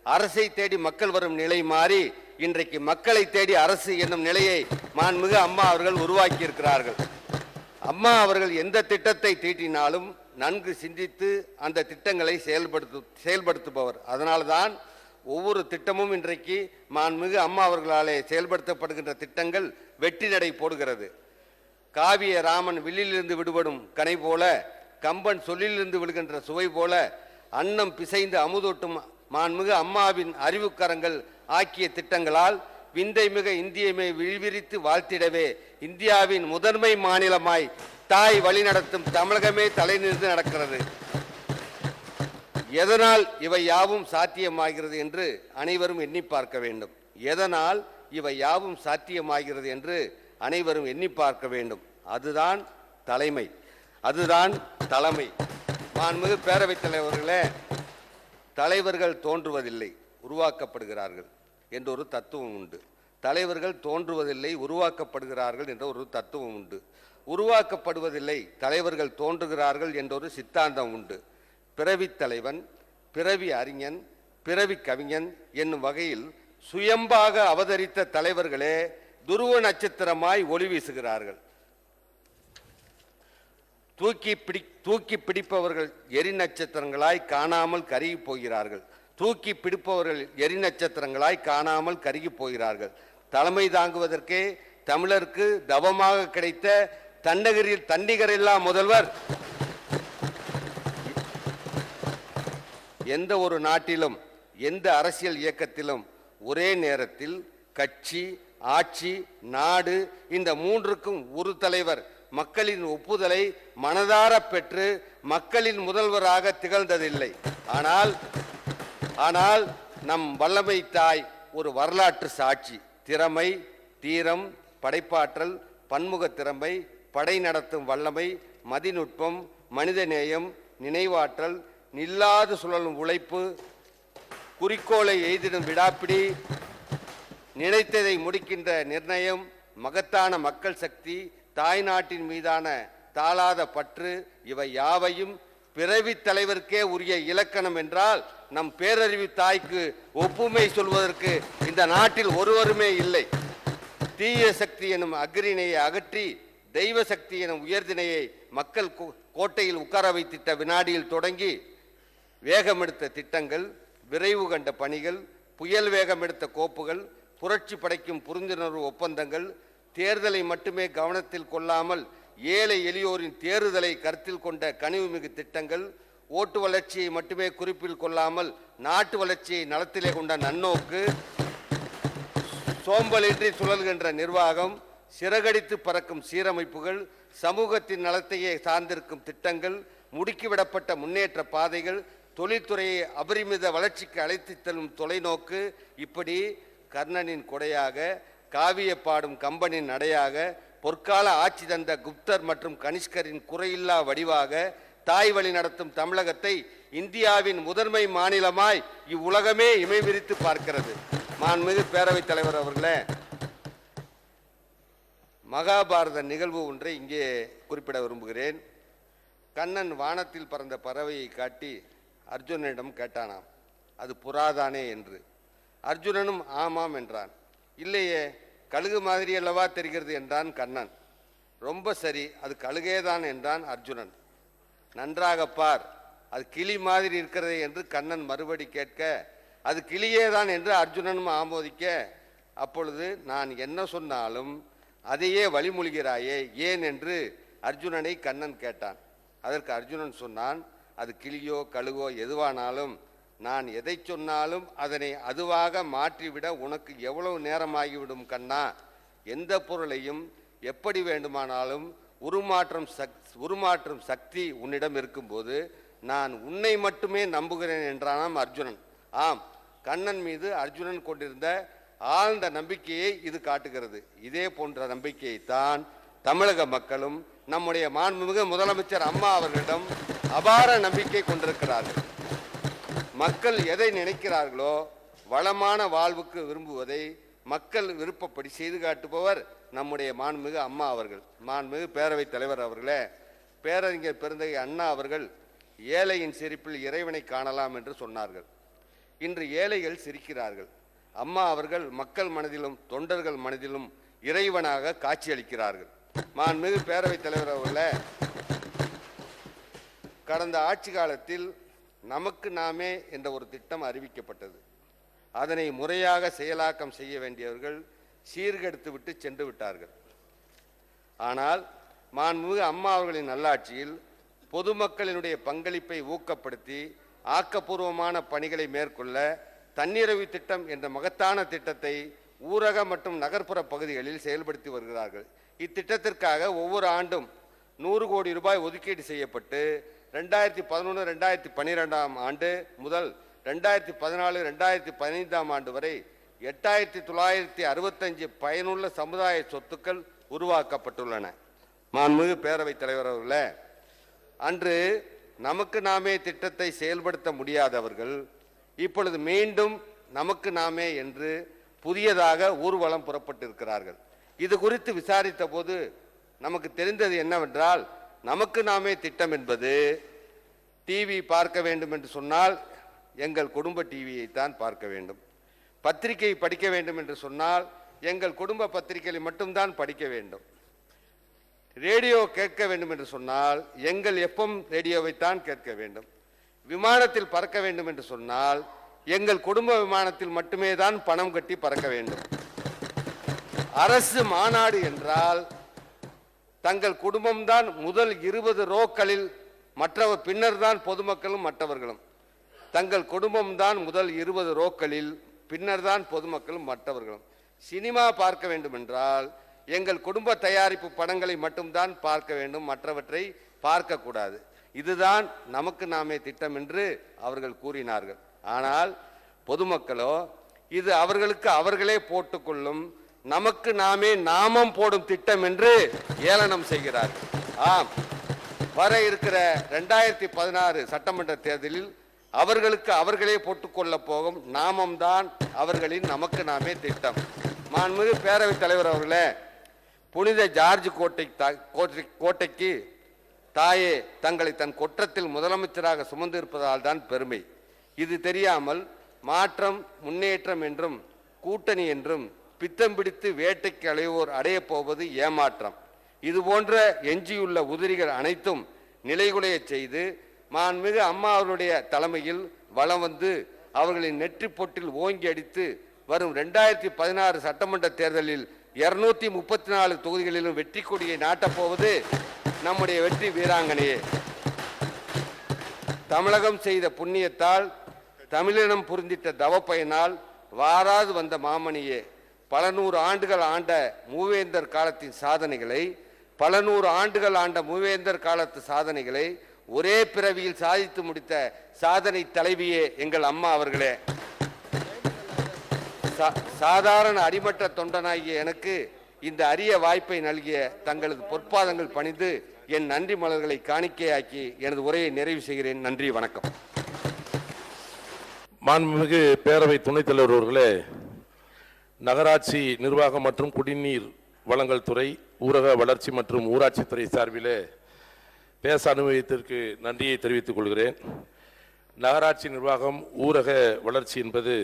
அரசை தேடி மக்கள் வரும் நிலை மாறி இன்றைக்கு மக்களை தேடி அரசு என்னும் நிலையை மாண்புமிகு அம்மா அவர்கள் உருவாக்கி இருக்கிறார்கள். அம்மா அவர்கள் எந்த திட்டத்தை தீட்டினாலும் நன்கு சிந்தித்து அந்த திட்டங்களை செயல்படுத்துபவர். அதனால்தான் ஒவ்வொரு திட்டமும் இன்றைக்கு மாண்புமிகு அம்மா அவர்களாலே செயல்படுத்தப்படுகின்ற திட்டங்கள் வெற்றி நடை போடுகிறது. காவிய ராமன் வில்லிலிருந்து விடுபடும் கனை போல, கம்பன் சொல்லிலிருந்து விடுகின்ற சுவை போல, அன்னம் பிசைந்து அமுதோட்டும் மாண்புமிகு அம்மாவின் அறிவுக்கரங்கள் ஆக்கிய திட்டங்களால் விந்தை மிக இந்தியமை விழிவிரித்து வாழ்த்திடவே இந்தியாவின் முதன்மை மாநிலமாய் தாய் வழிநடத்தும் தமிழகமே தலைநிமிர்ந்து நடக்கிறது. எதனால் இவை யாவும் சாத்தியமாகிறது என்று அனைவரும் எண்ணி பார்க்க வேண்டும். எதனால் இவை யாவும் சாத்தியமாகிறது என்று அனைவரும் எண்ணி பார்க்க வேண்டும். அதுதான் தலைமை, அதுதான் தலைமை. மாண்புமிகு பேரவைத் தலைவர்களே, தலைவர்கள் தோன்றுவதில்லை, உருவாக்கப்படுகிறார்கள் என்ற ஒரு தத்துவம் உண்டு. தலைவர்கள் தோன்றுவதில்லை, உருவாக்கப்படுகிறார்கள் என்ற ஒரு தத்துவம் உண்டு. உருவாக்கப்படுவதில்லை, தலைவர்கள் தோன்றுகிறார்கள் என்ற ஒரு சித்தாந்தம் உண்டு. பிறவி தலைவன், பிறவி அறிஞன், பிறவி கவிஞன் என்னும் வகையில் சுயம்பாக அவதரித்த தலைவர்களே துருவ நட்சத்திரமாய் ஒளி வீசுகிறார்கள். தூக்கி பிடிப்பவர்கள் எரி நட்சத்திரங்களாய் காணாமல் கருகி போகிறார்கள். தூக்கி பிடிப்பவர்கள் எரி நட்சத்திரங்களாய் காணாமல் கருகி போகிறார்கள். தலைமை தாங்குவதற்கே தமிழருக்கு தவமாக கிடைத்த தன்னிகரில்லா முதல்வர் எந்த ஒரு நாட்டிலும் எந்த அரசியல் இயக்கத்திலும் ஒரே நேரத்தில் கட்சி, ஆட்சி, நாடு இந்த மூன்றுக்கும் ஒரு தலைவர் மக்களின் ஒப்புதலை மனதார பெற்று மக்களின் முதல்வராக திகழ்ந்ததில்லை. ஆனால் நம் வல்லமை தாய் ஒரு வரலாற்று சாட்சி. திறமை, தீரம், படைப்பாற்றல், பன்முக திறமை, படை நடத்தும் வல்லமை, மதிநுட்பம், மனிதநேயம், நினைவாற்றல், நில்லாது சுழலும் உழைப்பு, குறிக்கோளை எய்திடும் விடாப்பிடி, நினைத்ததை முடிக்கின்ற நிர்ணயம், மகத்தான மக்கள் சக்தி, தாய் நாட்டின் மீதான தாளாத பற்று, இவை யாவையும் பிறவி தலைவருக்கே உரிய இலக்கணம் என்றால் நம் பேரறிவு தாய்க்கு ஒப்புமை சொல்வதற்கு இந்த நாட்டில் ஒருவருமே இல்லை. தீய சக்தி எனும் அக்ரிணையை அகற்றி தெய்வ சக்தி எனும் உயர்தினையை மக்கள் கோட்டையில் உட்கார வைத்திட்ட வினாடியில் தொடங்கி வேகமெடுத்த திட்டங்கள், விரைவு கண்ட பணிகள், புயல் வேகமெடுத்த கோப்புகள், புரட்சி படைக்கும் புரிந்துணர்வு ஒப்பந்தங்கள், தேர்தலை மட்டுமே கவனத்தில் கொள்ளாமல் ஏழை எளியோரின் தேறுதலை கருத்தில் கொண்ட கனிவுமிகு திட்டங்கள், ஓட்டு வளர்ச்சியை மட்டுமே குறிப்பில் கொள்ளாமல் நாட்டு வளர்ச்சியை நலத்திலே கொண்ட நன்னோக்கு, சோம்பலின்றி சுழல்கின்ற நிர்வாகம், சிறகடித்து பறக்கும் சீரமைப்புகள், சமூகத்தின் நலத்தையே சார்ந்திருக்கும் திட்டங்கள், முடுக்கிவிடப்பட்ட முன்னேற்ற பாதைகள், தொழில்துறையை அபரிமித வளர்ச்சிக்கு அழைத்து செல்லும் தொலைநோக்கு, இப்படி கர்ணனின் கொடையாக, காவிய பாடும் கம்பனின் நடையாக, பொற்கால ஆட்சி தந்த குப்தர் மற்றும் கனிஷ்கரின் குறையில்லா வடிவாக, தாய் வழி நடத்தும் தமிழகத்தை இந்தியாவின் முதன்மை மாநிலமாய் இவ்வுலகமே இமை விரித்து பார்க்கிறது. மாண்புமிகு பேரவைத் தலைவர் அவர்களே, மகாபாரத நிகழ்வு ஒன்றை இங்கே குறிப்பிட விரும்புகிறேன். கண்ணன் வானத்தில் பறந்த பறவையை காட்டி அர்ஜுனனிடம் கேட்டானாம், அது புறாதானே என்று. அர்ஜுனனும் ஆமாம் என்றான். இல்லையே, கழுகு மாதிரி அல்லவா தெரிகிறது என்றான் கண்ணன். ரொம்ப சரி, அது கழுகேதான் என்றான் அர்ஜுனன். நன்றாக பார், அது கிளி மாதிரி இருக்கிறதே என்று கண்ணன் மறுபடி கேட்க, அது கிளியேதான் என்று அர்ஜுனனும் ஆமோதிக்க, அப்பொழுது நான் என்ன சொன்னாலும் அதையே வழிமொழிகிறாயே ஏன் என்று அர்ஜுனனை கண்ணன் கேட்டான். அதற்கு அர்ஜுனன் சொன்னான், அது கிளியோ கழுகோ எதுவானாலும் நான் எதை சொன்னாலும் அதனை அதுவாக மாற்றிவிட உனக்கு எவ்வளவு நேரமாகிவிடும் கண்ணா. எந்த பொருளையும் எப்படி வேண்டுமானாலும் உருமாற்றும் சக்தி உன்னிடம் இருக்கும்போது நான் உன்னை மட்டுமே நம்புகிறேன் என்றானாம் அர்ஜுனன். ஆம், கண்ணன் மீது அர்ஜுனன் கொண்டிருந்த ஆழ்ந்த நம்பிக்கையை இது காட்டுகிறது. இதே போன்ற நம்பிக்கையைத்தான் தமிழக மக்களும் நம்முடைய மாண்புமிகு முதலமைச்சர் அம்மா அவர்களிடம் அபார நம்பிக்கை கொண்டிருக்கிறார்கள். மக்கள் எதை நினைக்கிறார்களோ, வளமான வாழ்வுக்கு விரும்புவதை மக்கள் விருப்பப்படி செய்து காட்டுபவர் நம்முடைய மாண்புமிகு அம்மா அவர்கள். மாண்புமிகு பேரவைத் தலைவர் அவர்களே, பேரறிஞர் பெருந்தகை அண்ணா அவர்கள் ஏழையின் சிரிப்பில் இறைவனை காணலாம் என்று சொன்னார்கள். இன்று ஏழைகள் சிரிக்கிறார்கள். அம்மா அவர்கள் மக்கள் மனதிலும் தொண்டர்கள் மனதிலும் இறைவனாக காட்சியளிக்கிறார்கள். மாண்புமிகு பேரவைத் தலைவர் அவர்களே, கடந்த ஆட்சி காலத்தில் நமக்கு நாமே என்ற ஒரு திட்டம் அறிவிக்கப்பட்டது. அதனை முறையாக செயலாக்கம் செய்ய வேண்டியவர்கள் சீர்கெடுத்து விட்டு சென்று விட்டார்கள். ஆனால் மாண்புமிகு அம்மா அவர்களின் நல்லாட்சியில் பொதுமக்களினுடைய பங்களிப்பை ஊக்கப்படுத்தி ஆக்கப்பூர்வமான பணிகளை மேற்கொள்ள தன்னிறைவு திட்டம் என்ற மகத்தான திட்டத்தை ஊரக மற்றும் நகர்ப்புற பகுதிகளில் செயல்படுத்தி வருகிறார்கள். இத்திட்டத்திற்காக ஒவ்வொரு ஆண்டும் 100 கோடி ரூபாய் ஒதுக்கீடு செய்யப்பட்டு 2011-2012 ஆண்டு முதல் 2014-2015 ஆண்டு வரை 8965 பயனுள்ள சமுதாய சொத்துக்கள் உருவாக்கப்பட்டுள்ளன. மாண்புமிகு பேரவைத் தலைவர் அவர்களே, அன்று நமக்கு நாமே திட்டத்தை செயல்படுத்த முடியாதவர்கள் இப்பொழுது மீண்டும் நமக்கு நாமே என்று புதியதாக ஊர்வலம் புறப்பட்டிருக்கிறார்கள். இது குறித்து விசாரித்த போது நமக்கு தெரிந்தது என்னவென்றால், நமக்கு நாமே திட்டம் என்பது டிவி பார்க்க வேண்டும் என்று சொன்னால் எங்கள் குடும்ப டிவியைத்தான் பார்க்க வேண்டும், பத்திரிகை படிக்க வேண்டும் என்று சொன்னால் எங்கள் குடும்ப பத்திரிகைகளை மட்டும்தான் படிக்க வேண்டும், ரேடியோ கேட்க வேண்டும் என்று சொன்னால் எங்கள் எஃப்எம் ரேடியோவைத்தான் கேட்க வேண்டும், விமானத்தில் பறக்க வேண்டும் என்று சொன்னால் எங்கள் குடும்ப விமானத்தில் மட்டுமே தான் பணம் கட்டி பறக்க வேண்டும். அரசு மாநாடு என்றால் தங்கள் குடும்பம்தான் முதல் 20 ரோக்களில், பின்னர் தான் பொதுமக்களும் மற்றவர்களும். தங்கள் குடும்பம்தான் முதல் 20 ரோக்களில், பின்னர் தான் பொதுமக்களும் மற்றவர்களும். சினிமா பார்க்க வேண்டும் என்றால் எங்கள் குடும்ப தயாரிப்பு படங்களை மட்டும்தான் பார்க்க வேண்டும், மற்றவற்றை பார்க்கக்கூடாது. இதுதான் நமக்கு நாமே திட்டம் என்று அவர்கள் கூறினார்கள். ஆனால் பொதுமக்களோ இது அவர்களுக்கு அவர்களே போட்டுக்கொள்ளும் நமக்கு நாமே நாமம் போடும் திட்டம் என்று ஏளனம் செய்கிறார்கள். ஆம், வர இருக்கிற 2016 சட்டமன்ற தேர்தலில் அவர்களுக்கு அவர்களே போட்டுக்கொள்ள போகும் நாமம்தான் அவர்களின் நமக்கு நாமே திட்டம். மாண்புமிகு பேரவைத் தலைவர் அவர்களே, புனித ஜார்ஜ் கோட்டைக்கு தாயே தங்களை தன் கொற்றத்தில் முதலமைச்சராக சுமந்து இருப்பதால் தான் பெருமை. இது தெரியாமல் மாற்றம் முன்னேற்றம் என்றும் கூட்டணி என்றும் பித்தம் பிடித்து வேட்டைக்கு அலைவோர் அடைய போவது ஏமாற்றம். இது போன்ற எஞ்சியுள்ள உதிரிகள் அனைத்தும் நிலைகுலையச் செய்து மாண்புமிகு அம்மா அவர்களுடைய தலைமையில் வலம் வந்து அவர்களின் நெற்றி பொட்டில் ஓங்கி அடித்து வரும் 2016 சட்டமன்ற தேர்தலில் 234 தொகுதிகளிலும் வெற்றி கொடியை நாட்டப்போவது நம்முடைய வெற்றி வீராங்கனையே. தமிழகம் செய்த புண்ணியத்தால், தமிழினம் புரிந்திட்ட தவப்பயனால் வாராது வந்த மாமணியே, பல நூறு ஆண்டுகள் ஆண்ட மூவேந்தர் காலத்தின் சாதனைகளை, பல நூறு ஆண்டுகள் ஆண்ட மூவேந்தர் காலத்து சாதனைகளை ஒரே பிறவியில் சாதித்து முடித்த சாதனை தலைவியே எங்கள் அம்மா அவர்களே. சாதாரண அடிமட்ட தொண்டனாகிய எனக்கு இந்த அரிய வாய்ப்பை நல்கிய தங்களது பொற்பாதங்கள் பணிந்து என் நன்றி மலர்களை காணிக்கையாக்கி எனது உரையை நிறைவு செய்கிறேன். நன்றி, வணக்கம். மாண்புமிகு பேரவை துணைத் தலைவர் அவர்களே, நகராட்சி நிர்வாகம் மற்றும் குடிநீர் வழங்கல் துறை, ஊரக வளர்ச்சி மற்றும் ஊராட்சித்துறை சார்பிலே பேச அனுமதித்ததற்கு நன்றியை தெரிவித்துக் கொள்கிறேன். நகராட்சி நிர்வாகம், ஊரக வளர்ச்சி என்பது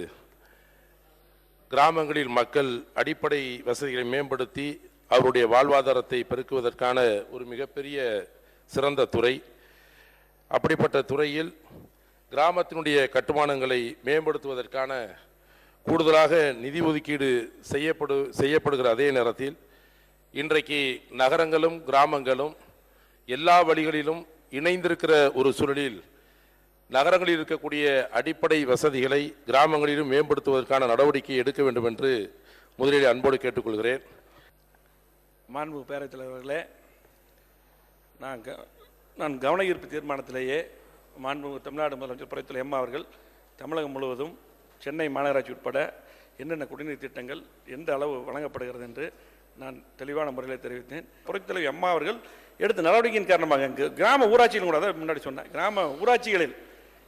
கிராமங்களில் மக்கள் அடிப்படை வசதிகளை மேம்படுத்தி அவருடைய வாழ்வாதாரத்தை பெருக்குவதற்கான ஒரு மிகப்பெரிய சிறந்த துறை. அப்படிப்பட்ட துறையில் கிராமத்தினுடைய கட்டுமானங்களை மேம்படுத்துவதற்கான கூடுதலாக நிதி ஒதுக்கீடு செய்யப்படுகிற அதே நேரத்தில் இன்றைக்கு நகரங்களும் கிராமங்களும் எல்லா வழிகளிலும் இணைந்திருக்கிற ஒரு சூழலில் நகரங்களில் இருக்கக்கூடிய அடிப்படை வசதிகளை கிராமங்களிலும் மேம்படுத்துவதற்கான நடவடிக்கை எடுக்க வேண்டும் என்று முதலில் அன்போடு கேட்டுக்கொள்கிறேன். மாண்புமிகு பேரவைத் தலைவர்களே, நான் கவன ஈர்ப்பு தீர்மானத்திலேயே மாண்புமிகு தமிழ்நாடு முதலமைச்சர் புரட்சித்தலைவர் அம்மா அவர்கள் தமிழகம் முழுவதும் சென்னை மாநகராட்சி உட்பட என்னென்ன குடிநீர் திட்டங்கள் எந்த அளவு வழங்கப்படுகிறது என்று நான் தெளிவான முறையில் தெரிவித்தேன். புரட்சித்தலைவர் அம்மா அவர்கள் எடுத்த நடவடிக்கையின் காரணமாக கிராம ஊராட்சிகளும் கூட, அதை முன்னாடி சொன்னேன், கிராம ஊராட்சிகளில்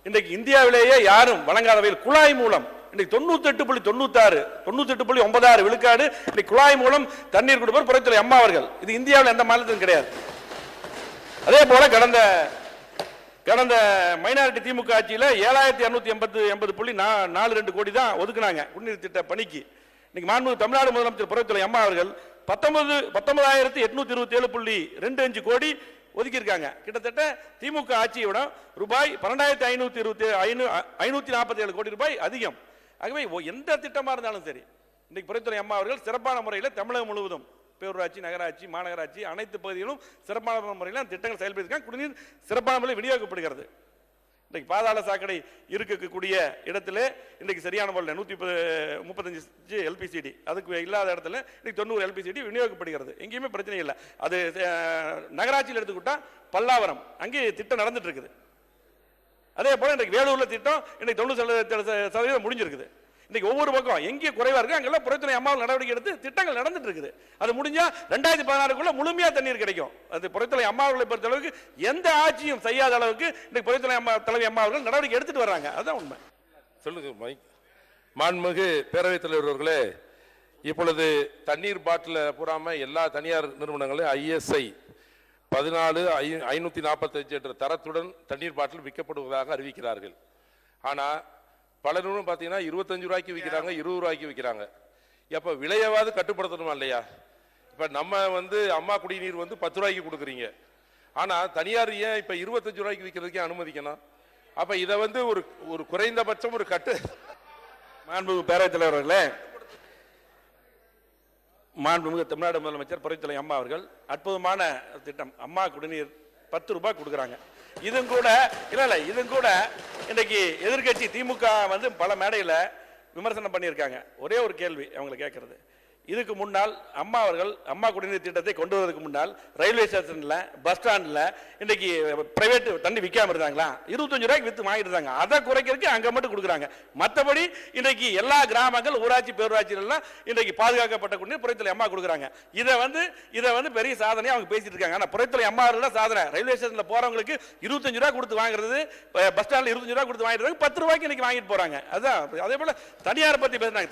இன்றைக்கு இந்தியாவிலேயே யாரும் வழங்காத வகையில் குழாய் மூலம் இன்றைக்கு 98.96 விழுக்காடு இன்றைக்கு குழாய் மூலம் தண்ணீர் கொடுப்பவர் புரட்சித்தலைவர் அம்மா அவர்கள். இது இந்தியாவில் எந்த மாநிலத்திலும் கிடையாது. அதே போல கடந்த மைனாரிட்டி திமுக ஆட்சியில் 7,280.42 கோடி தான் ஒதுக்குனாங்க குடிநீர் திட்ட பணிக்கு. இன்னைக்கு மாண்புமிகு தமிழ்நாடு முதலமைச்சர் புரட்சித்தலைவர் அம்மா அவர்கள் 19,827.25 கோடி ஒதுக்கியிருக்காங்க. கிட்டத்தட்ட திமுக ஆட்சியோட ரூபாய் 12,547 கோடி ரூபாய் அதிகம். ஆகவே எந்த திட்டமாக இருந்தாலும் சரி, இன்னைக்கு புரட்சித்தலைவர் அம்மா அவர்கள் சிறப்பான முறையில் தமிழகம் முழுவதும் பேரூராட்சி, நகராட்சி, மாநகராட்சி அனைத்து பகுதிகளும் சிறப்பான முறையில் திட்டங்கள் செயல்படுத்திருக்காங்க. குடிநீர் சிறப்பான முறையில் விநியோகிக்கப்படுகிறது. இன்றைக்கு பாதாள சாக்கடை இருக்கக்கூடிய இடத்துல இன்றைக்கு சரியான முறையில் 135 எல்பிசிடி, அதுக்கு இல்லாத இடத்துல இன்னைக்கு 90 எல்பிசிடி விநியோகிக்கப்படுகிறது. எங்கேயுமே பிரச்சனை இல்லை. அது நகராட்சியில் எடுத்துக்கிட்டா பல்லாவரம் அங்கே திட்டம் நடந்துட்டு இருக்குது. அதே போல இன்றைக்கு வேலூர்ல திட்டம் இன்னைக்கு 90% முடிஞ்சிருக்குது. இன்னைக்கு ஒவ்வொரு பக்கம் எங்கே குறைவா இருக்கு அங்கெல்லாம் புரட்சித்தலைவர் அம்மா நடவடிக்கை எடுத்து திட்டங்கள் நடந்துட்டு இருக்குது. அது முடிஞ்சா 2016 முழுமையா தண்ணீர் கிடைக்கும். அது புரட்சித்தலைவர் அம்மா அவர்களை பொறுத்த அளவுக்கு எந்த ஆட்சியும் செய்யாத அளவுக்கு இன்னைக்கு புரட்சித்தலைவர் அம்மா அவர்கள் நடவடிக்கை எடுத்துட்டு வர்றாங்க. அதுதான் உண்மை. சொல்லுங்க மைக். மாண்புமிகு பேரவைத் தலைவர் அவர்களே, இப்பொழுது தண்ணீர் பாட்டில பூராம எல்லா தனியார் நிறுவனங்களும் ISI 14,545 என்ற தரத்துடன் தண்ணீர் பாட்டில் விற்கப்படுவதாக அறிவிக்கிறார்கள். ஆனா பல நிறுவனம் பார்த்தீங்கன்னா 25 ரூபாய்க்கு விற்கிறாங்க, 20 ரூபாய்க்கு விற்கிறாங்க. எப்ப விலையாவது கட்டுப்படுத்தணுமா இல்லையா? இப்ப நம்ம அம்மா குடிநீர் 10 ரூபாய்க்கு கொடுக்குறீங்க. ஆனா தனியார் ஏன் இப்ப 25 ரூபாய்க்கு விற்கிறதுக்கே அனுமதிக்கணும்? அப்ப இதை ஒரு குறைந்தபட்சம் ஒரு கட்டு. மாண்புமிகு பேரவைத் தலைவர் அவர்களே, மாண்புமிகு தமிழ்நாடு முதலமைச்சர் புரட்சித்தலைவர் அம்மா அவர்கள் அற்புதமான திட்டம் அம்மா குடிநீர் 10 ரூபாய் கொடுக்குறாங்க. இதுவும் கூட இன்றைக்கு எதிர்கட்சி திமுக பல மேடையில் விமர்சனம் பண்ணியிருக்காங்க. ஒரே ஒரு கேள்வி அவங்களை கேட்கறது, இதுக்கு முன்னால் அம்மா அவர்கள் அம்மா குடிநீர் திட்டத்தை கொண்டு வருவதற்கு முன்னால் ரயில்வே ஸ்டேஷன்ல, பஸ் ஸ்டாண்ட்ல இன்னைக்கு பிரைவேட் தண்ணி விற்காம இருந்தாங்களா? 25 ரூபாய்க்கு வித்து வாங்கிட்டு இருந்தாங்க. அதை குறைக்கிறதுக்கு அங்க மட்டும் கொடுக்குறாங்க. மற்றபடி இன்றைக்கு எல்லா கிராமங்கள், ஊராட்சி, பேரூராட்சிகள் இன்றைக்கு பாதுகாக்கப்பட்ட குடிநீர் புரட்சித்தலைவர் அம்மா கொடுக்குறாங்க. இதை பெரிய சாதனை அவங்க பேசிட்டு இருக்காங்க. ஆனா புரட்சித்தலைவர் அம்மா அவர்கள் சாதனை ரயில்வே ஸ்டேஷன்ல போறவங்களுக்கு 25 ரூபாய் கொடுத்து வாங்குறது, பஸ் ஸ்டாண்ட்ல 25 ரூபாய் கொடுத்து வாங்கிட்டு 10 ரூபாய்க்கு இன்னைக்கு வாங்கிட்டு போறாங்க. அதான். அதே போல தனியார் பத்தி பேசுறாங்க.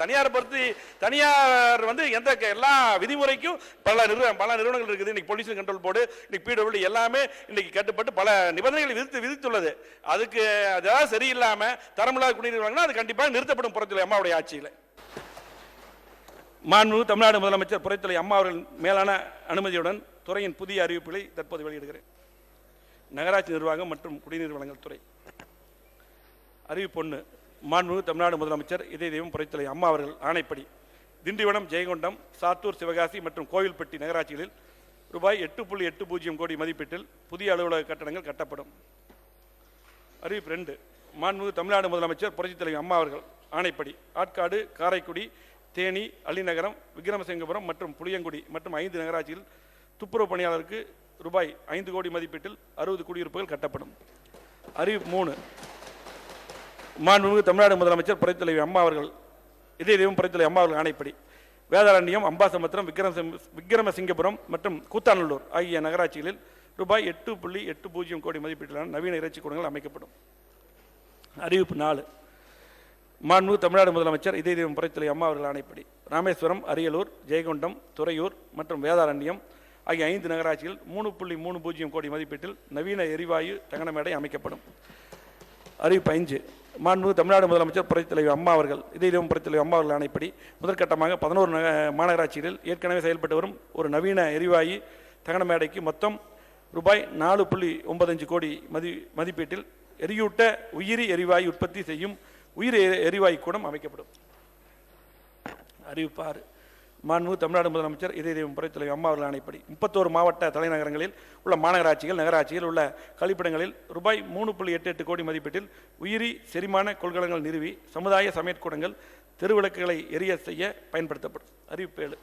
தனியார் எந்த எல்லா விதிமுறைக்கும் பல நிறுவனங்கள் இருக்குது. இன்னைக்கு பொல்யூஷன் கண்ட்ரோல் போர்டு, இன்னைக்கு PWD எல்லாமே இன்னைக்கு கட்டுப்பட்டு பல நிபந்தனைகளை விதித்துள்ளது. அதுக்கு அதாவது சரியில்லாம தரமில்லாத குடிநீர் வாங்கினா அது கண்டிப்பாக நிறுத்தப்படும் புரட்சித்தலைவர் அம்மாவுடைய ஆட்சியில். மாண்புமிகு தமிழ்நாடு முதலமைச்சர் புரட்சித்தலைவர் அம்மா அவர்கள் மேலான அனுமதியுடன் துறையின் புதிய அறிவிப்புகளை தற்போது வெளியிடுகிறேன். நகராட்சி நிர்வாகம் மற்றும் குடிநீர் வழங்கல் துறை. அறிவிப்பொன்று. மாண்புமிகு தமிழ்நாடு முதலமைச்சர் இதய தெய்வம் புரட்சித்தலை அம்மா அவர்கள் ஆணைப்படி திண்டிவனம், ஜெயங்கொண்டம், சாத்தூர், சிவகாசி மற்றும் கோவில்பட்டி நகராட்சிகளில் ரூபாய் 8.80 கோடி மதிப்பீட்டில் புதிய அலுவலக கட்டடங்கள் கட்டப்படும். அறிவிப்பு 2. மாண்புமிகு தமிழ்நாடு முதலமைச்சர் புரட்சித்தலை அம்மா அவர்கள் ஆணைப்படி ஆற்காடு, காரைக்குடி, தேனி, அள்ளிநகரம், விக்ரமசிங்கபுரம் மற்றும் புளியங்குடி மற்றும் 5 நகராட்சியில் துப்புரவு பணியாளருக்கு ரூபாய் 5 கோடி மதிப்பீட்டில் 60 குடியிருப்புகள் கட்டப்படும். அறிவிப்பு 3. மாண்புமிகு தமிழ்நாடு முதலமைச்சர் புரட்சித்தலை அம்மா அவர்கள் இதய தெய்வம் புரட்சித்தலை அம்மா அவர்கள் ஆணைப்படி வேதாரண்யம், அம்பாசமுத்திரம், விக்ரமசிங்கபுரம் மற்றும் கூத்தாநல்லூர் ஆகிய நகராட்சிகளில் ரூபாய் 8.80 கோடி மதிப்பீட்டிலான நவீன இறைச்சி கூடங்கள் அமைக்கப்படும். அறிவிப்பு 4. மாண்புமிகு தமிழ்நாடு முதலமைச்சர் இதய தெய்வம் புரட்சித்தலை அம்மா அவர்கள் ஆணைப்படி ராமேஸ்வரம், அரியலூர், ஜெயங்கொண்டம், துறையூர் மற்றும் வேதாரண்யம் ஆகிய 5 நகராட்சியில் 3.30 கோடி மதிப்பீட்டில் நவீன எரிவாயு தகன மேடை அமைக்கப்படும். அறிவிப்பு 5. மாண்புமிகு தமிழ்நாடு முதலமைச்சர் புரட்சித்தலை அம்மா அவர்கள் இதய தெய்வம் புரட்சித்தலை அம்மா அவர்கள் ஆணைப்படி முதற்கட்டமாக 11 மாநகராட்சிகளில் ஏற்கனவே செயல்பட்டு வரும் ஒரு நவீன எரிவாயு தகன மேடைக்கு மொத்தம் ரூபாய் 4.95 கோடி மதிப்பீட்டில் எரியூட்ட உயிரி எரிவாயு உற்பத்தி செய்யும் உயிர் எரிவாயு கூடம் அமைக்கப்படும். அறிவிப்பு 6. மாண்புமிகு தமிழ்நாடு முதலமைச்சர் இதய தெய்வம் புரட்சித்தலை அம்மா அவர்கள் ஆணைப்படி 31 மாவட்ட தலைநகரங்களில் உள்ள மாநகராட்சிகள், நகராட்சியில் உள்ள கழிப்பிடங்களில் ரூபாய் 3.88 கோடி மதிப்பீட்டில் உயிரி செரிமான கொள்கலங்கள் நிறுவி சமுதாய சமையற்கூடங்கள், தெருவிளக்குகளை எரிய செய்ய பயன்படுத்தப்படும். அறிவிப்பு 7.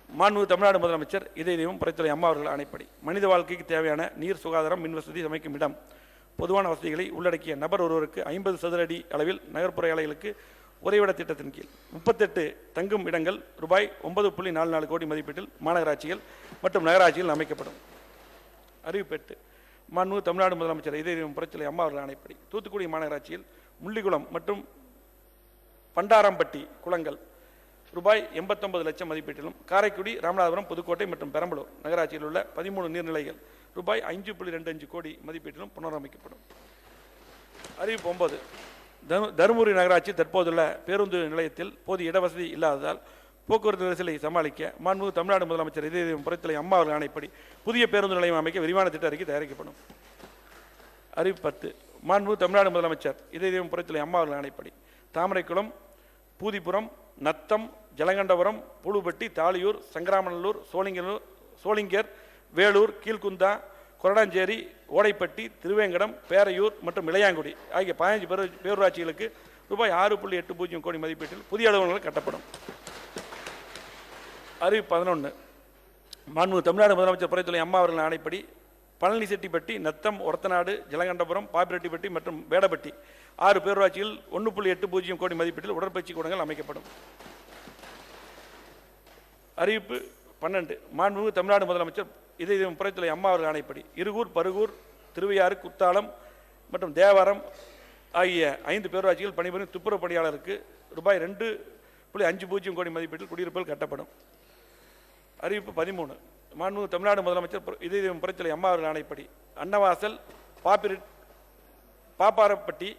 மாண்புமிகு தமிழ்நாடு முதலமைச்சர் இதய தெய்வம் புரட்சித்தலை அம்மா அவர்கள் ஆணைப்படி மனித வாழ்க்கைக்கு தேவையான நீர், சுகாதாரம், மின்வசதி, சமைக்கும் இடம், பொதுவான வசதிகளை உள்ளடக்கிய நபர் ஒருவருக்கு 50 சதுர அடி அளவில் நகர்ப்புற ஏழைகளுக்கு உறைவிட திட்டத்தின் கீழ் 38 தங்கும் இடங்கள் ரூபாய் 9.44 கோடி மதிப்பீட்டில் மாநகராட்சிகள் மற்றும் நகராட்சிகள் அமைக்கப்படும். அறிவிப்பு 8. மாண்புமிகு தமிழ்நாடு முதலமைச்சர் இதய தெய்வம் புரட்சித்தலை அம்மா அவர்கள் ஆணைப்படி தூத்துக்குடி மாநகராட்சியில் முள்ளிக்குளம் மற்றும் பண்டாரம்பட்டி குளங்கள் ரூபாய் 89 லட்சம் மதிப்பீட்டிலும், காரைக்குடி, ராமநாதபுரம், புதுக்கோட்டை மற்றும் பெரம்பலூர் நகராட்சியில் உள்ள 13 நீர்நிலைகள் ரூபாய் 5.25 கோடி மதிப்பீட்டிலும் புனரமைக்கப்படும். அறிவிப்பு 9. தருமபுரி நகராட்சி தற்போதுள்ள பேருந்து நிலையத்தில் போதிய இடவசதி இல்லாததால் போக்குவரத்து நெரிசலை சமாளிக்க மாண்புமிகு தமிழ்நாடு முதலமைச்சர் இதய தெய்வம் புரட்சித்தலை அம்மா அவர்கள் ஆணைப்படி புதிய பேருந்து நிலையம் அமைக்க விரிவான திட்ட அறிக்கை தயாரிக்கப்படும். அறிவிப்பு 10. மாண்புமிகு தமிழ்நாடு முதலமைச்சர் இதய தெய்வம் புரட்சித்தலை அம்மா அவர்கள் ஆணைப்படி தாமரைக்குளம், பூதிபுரம், நத்தம், ஜலகண்டபுரம், புழுப்பட்டி, தாளியூர், சங்கராமநல்லூர், சோளிங்கர், வேலூர், கீழ்குந்தா, கொரடாஞ்சேரி, ஓடைப்பட்டி, திருவேங்கடம், பேரையூர் மற்றும் இளையாங்குடி ஆகிய 15 பேரூராட்சிகளுக்கு ரூபாய் 6.80 கோடி மதிப்பீட்டில் புதிய அலுவலகங்கள் கட்டப்படும். அறிவிப்பு 11. மாண்புமிகு தமிழ்நாடு முதலமைச்சர் புரட்சித்தலை அம்மா அவர்கள் ஆணைப்படி பழனிசெட்டிப்பட்டி, நத்தம், ஒரத்தநாடு, ஜலகண்டபுரம், பாப்பிரெட்டிப்பட்டி மற்றும் வேடப்பட்டி 6 பேரூராட்சியில் 1.80 கோடி மதிப்பீட்டில் உடற்பயிற்சி கூடங்கள் அமைக்கப்படும். அறிவிப்பு 12. மாண்புமிகு தமிழ்நாடு முதலமைச்சர் இதய தெய்வம் புரட்சித்தலை அம்மா அவர்கள் ஆணைப்படி இருகூர், பருகூர், திருவையாறு, குத்தாலம் மற்றும் தேவாரம் ஆகிய 5 பேரூராட்சிகள் பணிபுரியும் துப்புரவு பணியாளருக்கு ரூபாய் 2.50 கோடி மதிப்பீட்டில் குடியிருப்புகள் கட்டப்படும். அறிவிப்பு 13. மாண்புமிகு தமிழ்நாடு முதலமைச்சர் இதய தெய்வம் புரட்சித்தலை அம்மா அவர்கள் ஆணைப்படி அன்னவாசல், பாப்பாரப்பட்டி,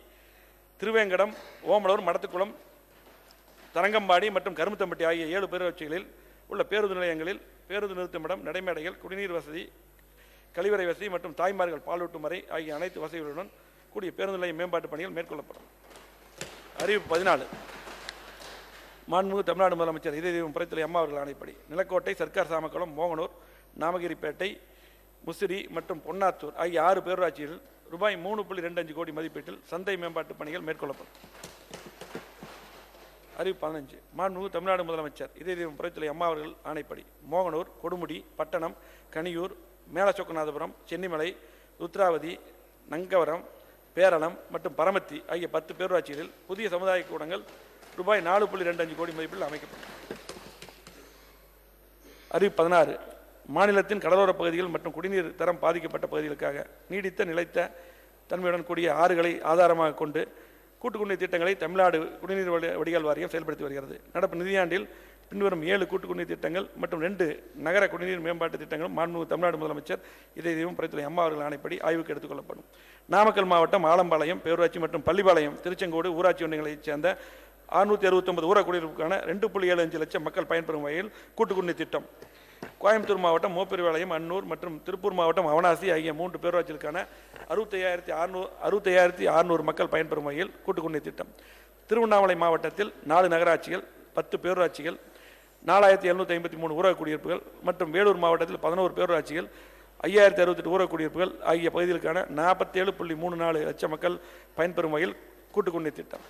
திருவேங்கடம், ஓமலூர், மடத்துக்குளம், தரங்கம்பாடி மற்றும் கருமத்தம்பட்டி ஆகிய 7 பேரூராட்சிகளில் உள்ள பேருந்து நிலையங்களில் பேருந்து நிறுத்துமிடம், நடைமேடைகள், குடிநீர் வசதி, கழிவறை வசதி மற்றும் தாய்மார்கள் பாலூட்டும் அறை ஆகிய அனைத்து வசதிகளுடன் கூடிய பேருந்து நிலைய மேம்பாட்டு பணிகள் மேற்கொள்ளப்படும். அறிவிப்பு 14. மாண்புமிகு தமிழ்நாடு முதலமைச்சர் இதய தெய்வம் புரட்சித்தலை அம்மா அவர்கள் ஆணைப்படி நிலக்கோட்டை, சர்க்கார் சாமக்குளம், மோகனூர், நாமகிரிப்பேட்டை, முசிறி மற்றும் பொன்னாத்தூர் ஆகிய 6 பேரூராட்சிகளில் ரூபாய் 3.25 கோடி மதிப்பீட்டில் சந்தை மேம்பாட்டு பணிகள் மேற்கொள்ளப்படும். அறிவிப்பு 15. மாண்புமிகு தமிழ்நாடு முதலமைச்சர் இதய தெய்வம் புரட்சித்தலை அம்மா அவர்கள் ஆணைப்படி மோகனூர், கொடுமுடி, பட்டணம், கனியூர், மேலச்சொக்கநாதபுரம், சென்னிமலை, ருத்ராவதி, நங்கவரம், பேரளம் மற்றும் பரமத்தி ஆகிய 10 பேரூராட்சிகளில் புதிய சமுதாய கூடங்கள் ரூபாய் 4.25 கோடி மதிப்பில் அமைக்கப்படும். அறிவிப்பு 16. மாநிலத்தின் கடலோர பகுதிகள் மற்றும் குடிநீர் தரம் பாதிக்கப்பட்ட பகுதிகளுக்காக நீடித்த நிலைத்த தன்மையுடன் கூடிய ஆறுகளை ஆதாரமாக கொண்டு கூட்டு குடிநீர் திட்டங்களை தமிழ்நாடு குடிநீர் வடிகால் வாரியம் செயல்படுத்தி வருகிறது. நடப்பு நிதியாண்டில் பின்வரும் 7 கூட்டு குடிநீர் திட்டங்கள் மற்றும் 2 நகர குடிநீர் மேம்பாட்டு திட்டங்களும் மாண்புமிகு தமிழ்நாடு முதலமைச்சர் இதய தெய்வம் புரட்சித்தலை அம்மா அவர்கள் ஆணைப்படி ஆய்வுக்கு எடுத்துக்கொள்ளப்படும். நாமக்கல் மாவட்டம் ஆலம்பாளையம் பேரூராட்சி மற்றும் பள்ளிப்பாளையம், திருச்செங்கோடு ஊராட்சி ஒன்றியங்களைச் சேர்ந்த 669 ஊரக குடியிருப்புக்கான 2.75 லட்சம் மக்கள் பயன்பெறும் வகையில் கூட்டு குடிநீர் திட்டம் கோயம்புத்தூர் மாவட்டம் மோப்பெருவாளையம், அன்னூர் மற்றும் திருப்பூர் மாவட்டம் அவனாசி ஆகிய 3 பேரூராட்சிகளுக்கான 65,600 மக்கள் பயன்பெறும் வகையில் கூட்டுக்குடிநீர் திட்டம். திருவண்ணாமலை மாவட்டத்தில் 4 நகராட்சிகள், 10 பேரூராட்சிகள், 4753 ஊரக குடியிருப்புகள் மற்றும் வேலூர் மாவட்டத்தில் 11 பேரூராட்சிகள், 5068 ஊரக குடியிருப்புகள் ஆகிய பகுதிகளுக்கான 47.34 லட்சம் மக்கள் பயன்பெறும் வகையில் கூட்டுக்குடிநீர் திட்டம்.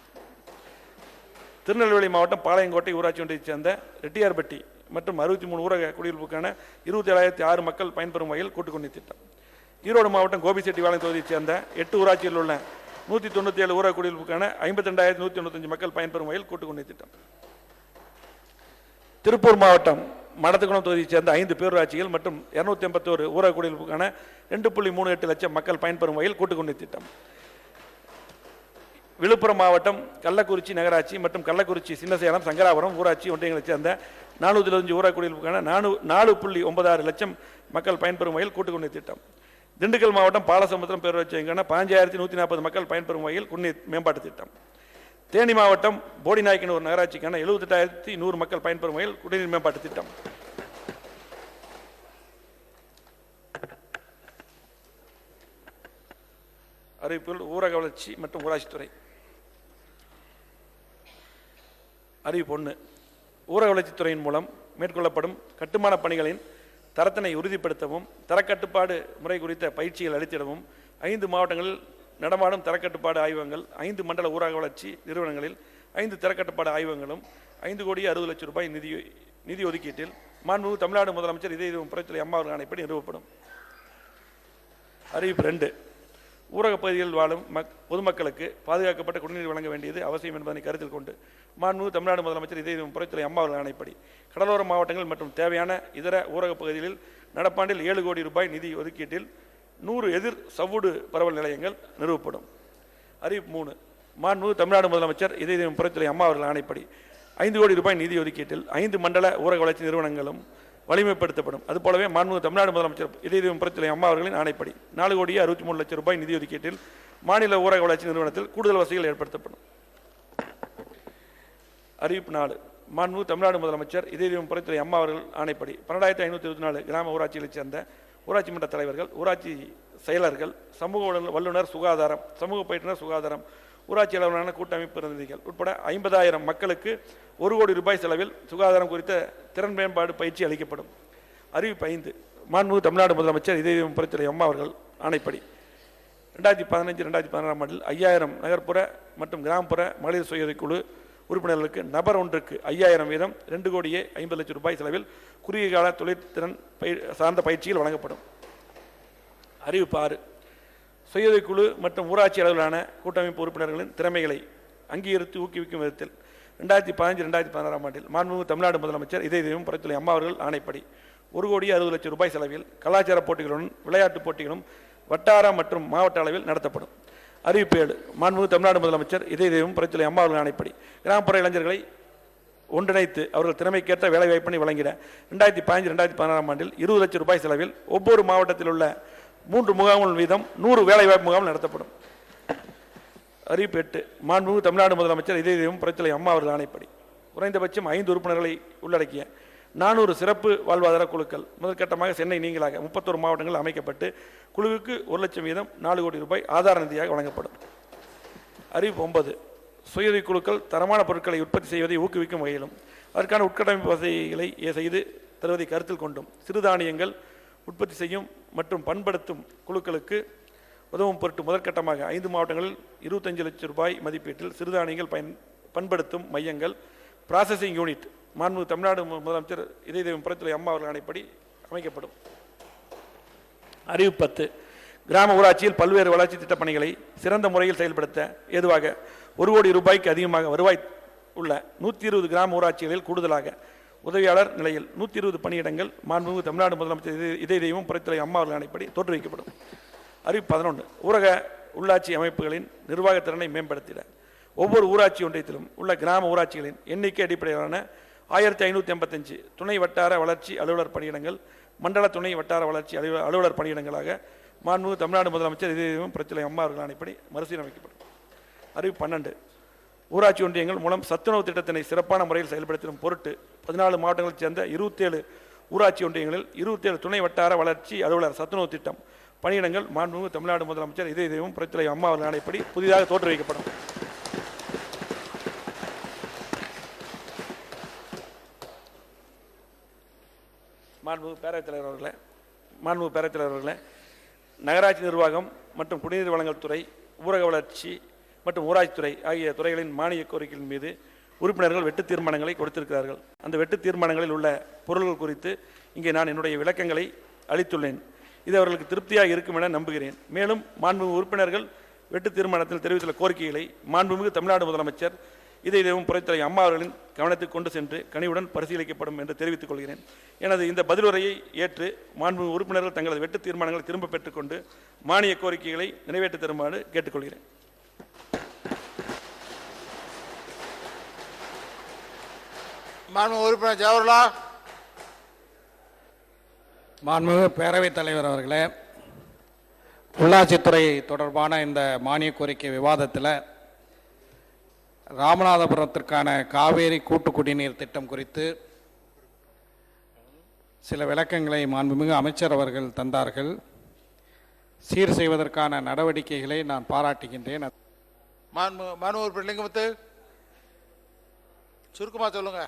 திருநெல்வேலி மாவட்டம் பாளையங்கோட்டை ஊராட்சி ஒன்றியத்தைச் சேர்ந்த ரெட்டியார்பட்டி மற்றும் 63 ஊரக குடியிருப்புக்கான 27,006 மக்கள் பயன்பெறும் வகையில் கூட்டுக்குடிநீர் திட்டம். ஈரோடு மாவட்டம் கோபிச்செட்டிப்பாளையம் தொகுதியைச் சேர்ந்த 8 ஊராட்சியில் உள்ள 197 ஊரக குடியிருப்புக்கான 52,195 மக்கள் பயன்பெறும் வகையில் கூட்டுக்குடிநீர் திட்டம். திருப்பூர் மாவட்டம் மடத்துக்குளம் தொகுதியைச் சேர்ந்த 5 பேரூராட்சிகள் மற்றும் 281 ஊரக குடியிருப்புக்கான 2.38 லட்சம் மக்கள் பயன்பெறும் வகையில் கூட்டுக்குடிநீர் திட்டம். விழுப்புரம் மாவட்டம் கள்ளக்குறிச்சி நகராட்சி மற்றும் கள்ளக்குறிச்சி சின்னசேலம் சங்கராபுரம் ஊராட்சி ஒன்றியங்களைச் சேர்ந்த 425 ஊரக குடியிருப்புக்கான 4.96 லட்சம் மக்கள் பயன்பெறும் வகையில் கூட்டுக்குடிநீர் திட்டம். திண்டுக்கல் மாவட்டம் பாலசமுத்திரம் பேரூராட்சிக்கான 15,140 மக்கள் பயன்பெறும் வகையில் குடிநீர் மேம்பாட்டு திட்டம். தேனி மாவட்டம் போடிநாயக்கனூர் நகராட்சிக்கான 78,100 மக்கள் பயன்பெறும் வகையில் குடிநீர் மேம்பாட்டு திட்டம். அறிவிப்புகள் ஊரக வளர்ச்சி மற்றும் ஊராட்சித்துறை. அறிவிப்பு 1. ஊரக வளர்ச்சித்துறையின் மூலம் மேற்கொள்ளப்படும் கட்டுமான பணிகளின் தரத்தினை உறுதிப்படுத்தவும் தரக்கட்டுப்பாடு முறை குறித்த பயிற்சிகள் அளித்திடவும் 5 மாவட்டங்களில் நடமாடும் தரக்கட்டுப்பாடு ஆய்வகங்கள், 5 மண்டல ஊரக வளர்ச்சி நிறுவனங்களில் 5 தரக்கட்டுப்பாடு ஆய்வகங்களும் 5,60,00,000 ரூபாய் நிதி ஒதுக்கீட்டில் மாண்புமிகு தமிழ்நாடு முதலமைச்சர் இதயம் புரட்சித்துறை அம்மா அவர்கள் ஆணைப்படி நிறுவப்படும். அறிவிப்பு 2. ஊரக பகுதிகளில் வாழும் பொதுமக்களுக்கு பாதுகாக்கப்பட்ட குடிநீர் வழங்க வேண்டியது அவசியம் என்பதனை கருத்தில் கொண்டு மாண்புமிகு தமிழ்நாடு முதலமைச்சர் இதயம் புரட்சித்துறை அம்மா அவர்கள் ஆணைப்படி கடலோர மாவட்டங்கள் மற்றும் தேவையான இதர ஊரக பகுதிகளில் நடப்பாண்டில் 7 கோடி ரூபாய் நிதி ஒதுக்கீட்டில் 100 எதிர் சவ்வூடு பரவல் நிலையங்கள் நிறுவப்படும். அறிவிப்பு 3. மாண்புமிகு தமிழ்நாடு முதலமைச்சர் இதயம் புரட்சித்துறை அம்மா அவர்கள் ஆணைப்படி 5 கோடி ரூபாய் நிதி ஒதுக்கீட்டில் 5 மண்டல ஊரக வளர்ச்சி நிறுவனங்களும் வலிமைப்படுத்தப்படும். அதுபோலவே மாண்புமிகு தமிழ்நாடு முதலமைச்சர் இதயம் புரட்சித்துறை அம்மா அவர்களின் ஆணைப்படி 4,63 லட்சம் ரூபாய் நிதி ஒதுக்கீட்டில் மாநில ஊரக வளர்ச்சி நிறுவனத்தில் கூடுதல் வசதிகள் ஏற்படுத்தப்படும். அறிவிப்பு 4. மாண்புமிகு தமிழ்நாடு முதலமைச்சர் இதயம் புரட்சித்துறை அம்மா அவர்கள் ஆணைப்படி 12,524 கிராம ஊராட்சிகளைச் சேர்ந்த ஊராட்சி மன்ற தலைவர்கள், ஊராட்சி செயலர்கள், சமூக வல்லுநர் சுகாதாரம், சமூக பயிற்றுனர் சுகாதாரம், ஊராட்சி அளவிலான கூட்டமைப்பு பிரதிநிதிகள் உட்பட 50,000 மக்களுக்கு 1 கோடி ரூபாய் செலவில் சுகாதாரம் குறித்த திறன் மேம்பாடு பயிற்சி அளிக்கப்படும். அறிவிப்பு 5. மாண்புமிகு தமிழ்நாடு முதலமைச்சர் இதயம் புரட்சித்துறை அம்மா அவர்கள் ஆணைப்படி 2015-2016 ஆண்டில் 5,000 நகர்ப்புற மற்றும் கிராமப்புற மகளிர் சுய உதவிக்குழு உறுப்பினர்களுக்கு நபர் ஒன்றுக்கு 5,000 வீதம் 2,50,00,000 ரூபாய் செலவில் குறுகிய கால தொழிற்திறன் சார்ந்த பயிற்சிகள் வழங்கப்படும். அறிவிப்பு 6. சுய உதவிக்குழு மற்றும் ஊராட்சி அளவிலான கூட்டமைப்பு உறுப்பினர்களின் திறமைகளை அங்கீகரித்து ஊக்குவிக்கும் விதத்தில் 2015-2016 ஆண்டில் மாண்புமிகு தமிழ்நாடு முதலமைச்சர் இதயம் புரட்சித்துறை அம்மா அவர்கள் ஆணைப்படி 1,60,00,000 ரூபாய் செலவில் கலாச்சார போட்டிகளுடன் விளையாட்டுப் போட்டிகளும் வட்டார மற்றும் மாவட்ட அளவில் நடத்தப்படும். அறிவிப்பு 7. மாண்புமிகு தமிழ்நாடு முதலமைச்சர் இதயம் புரட்சித்துறை அம்மா அவர்கள் ஆணைப்படி கிராமப்புற இளைஞர்களை ஒன்றிணைத்து அவர்கள் திறமைக்கேற்ற வேலைவாய்ப்பினை வழங்கிட 2015-2016 ஆண்டில் 20 லட்சம் ரூபாய் செலவில் ஒவ்வொரு மாவட்டத்தில் உள்ள 3 முகாம்கள் வீதம் 100 வேலைவாய்ப்பு முகாம் நடத்தப்படும். அறிவிப்பு 8. மாண்புமிகு தமிழ்நாடு முதலமைச்சர் இதயம் புரட்சித்துறை அம்மா அவர்கள் ஆணைப்படி குறைந்தபட்சம் 5 உறுப்பினர்களை உள்ளடக்கிய 400 சிறப்பு வாழ்வாதார குழுக்கள் முதற்கட்டமாக சென்னை நீங்களாக 31 மாவட்டங்கள் அமைக்கப்பட்டு குழுவுக்கு 1 லட்சம் வீதம் 4 கோடி ரூபாய் ஆதார நிதியாக வழங்கப்படும். அறிவிப்பு 9. சுயஉதவி குழுக்கள் தரமான பொருட்களை உற்பத்தி செய்வதை ஊக்குவிக்கும் வகையிலும் அதற்கான உட்கட்டமைப்பு வசதிகளை செய்து தருவதை கருத்தில் கொண்டும் சிறுதானியங்கள் உற்பத்தி செய்யும் மற்றும் பண்படுத்தும் குழுக்களுக்கு உதவும் பொருட்டு முதற்கட்டமாக 5 மாவட்டங்களில் 25 லட்சம் ரூபாய் மதிப்பீட்டில் சிறுதானியங்கள் பண்படுத்தும் மையங்கள் ப்ராசஸிங் யூனிட் மாண்புமிகு தமிழ்நாடு முதலமைச்சர் இதயம் புரட்சித்துறை அம்மா அவர்கள் ஆணைப்படி அமைக்கப்படும். அறிவிப்பு 10. கிராம ஊராட்சியில் பல்வேறு வளர்ச்சி திட்டப் பணிகளை சிறந்த முறையில் செயல்படுத்த ஏதுவாக 1 கோடி ரூபாய்க்கு அதிகமாக வருவாய் உள்ள 120 கிராம ஊராட்சிகளில் கூடுதலாக உதவியாளர் நிலையில் 120 பணியிடங்கள் மாண்புமிகு தமிழ்நாடு முதலமைச்சர் இதயம் புரட்சித்துறை அம்மா அவர்கள் ஆணைப்படி தோற்றுவிக்கப்படும். அறிவிப்பு 11. ஊரக உள்ளாட்சி அமைப்புகளின் நிர்வாக திறனை மேம்படுத்திட ஒவ்வொரு ஊராட்சி ஒன்றியத்திலும் உள்ள கிராம ஊராட்சிகளின் எண்ணிக்கை அடிப்படையிலான 1585 துணை வட்டார வளர்ச்சி அலுவலர் பணியிடங்கள் மண்டல துணை வட்டார வளர்ச்சி அலுவலர் பணியிடங்களாக மாண்புமிகு தமிழ்நாடு முதலமைச்சர் இதயம் புரட்சித்துறை அம்மா அவர்கள் ஆணைப்படி மறுசீரமைக்கப்படும். அறிவிப்பு 12. ஊராட்சி ஒன்றியங்கள் மூலம் சத்துணவு திட்டத்தினை சிறப்பான முறையில் செயல்படுத்தும் பொருட்டு 14 மாவட்டங்களைச் சேர்ந்த 27 ஊராட்சி ஒன்றியங்களில் 27 துணை வட்டார வளர்ச்சி அலுவலர் சத்துணவு திட்டம் பணியிடங்கள் மாண்புமிகு தமிழ்நாடு முதலமைச்சர் இதய தெய்வம் புரட்சித் தலைவி அம்மா அவர்கள் ஆணைப்படி புதிதாக தோற்றுவிக்கப்படும். மாண்புமிகு பேரவைத் தலைவர் அவர்களே, நகராட்சி நிர்வாகம் மற்றும் குடிநீர் வழங்கல் துறை, ஊரக வளர்ச்சி மற்றும் ஊராட்சித்துறை ஆகிய துறைகளின் மானிய கோரிக்கைகளின் மீது உறுப்பினர்கள் வெட்டு தீர்மானங்களை கொடுத்திருக்கிறார்கள். அந்த வெட்டு தீர்மானங்களில் உள்ள பொருள்கள் குறித்து இங்கே நான் என்னுடைய விளக்கங்களை அளித்துள்ளேன். இது அவர்களுக்கு திருப்தியாக இருக்கும் என நம்புகிறேன். மேலும் மாண்புமிகு உறுப்பினர்கள் வெட்டு தீர்மானத்தில் தெரிவித்துள்ள கோரிக்கைகளை மாண்புமிகு தமிழ்நாடு முதலமைச்சர் இதய தெய்வம் புரட்சித் தலைவி அம்மா அவர்களின் கவனத்துக்கு கொண்டு சென்று கனிவுடன் பரிசீலிக்கப்படும் என்று தெரிவித்துக் கொள்கிறேன். எனது இந்த பதிலுரையை ஏற்று மாண்புமிகு உறுப்பினர்கள் தங்களது வெட்டு தீர்மானங்களை திரும்ப பெற்றுக்கொண்டு மானிய கோரிக்கைகளை நிறைவேற்றி தருமாறு கேட்டுக்கொள்கிறேன். மாண்புமிகு உறுப்பினர் ஜவஹர்லால். மாண்புமிகு பேரவைத் தலைவர் அவர்களே, உள்ளாட்சித்துறை தொடர்பான இந்த மானிய கோரிக்கை விவாதத்தில் ராமநாதபுரத்திற்கான காவேரி கூட்டு குடிநீர் திட்டம் குறித்து சில விளக்கங்களை மாண்புமிகு அமைச்சர் அவர்கள் தந்தார்கள். சீர் செய்வதற்கான நடவடிக்கைகளை நான் பாராட்டுகின்றேன். மாண்புமிகு உறுப்பினர் லிங்கமுத்து சுருக்கமாக சொல்லுங்க.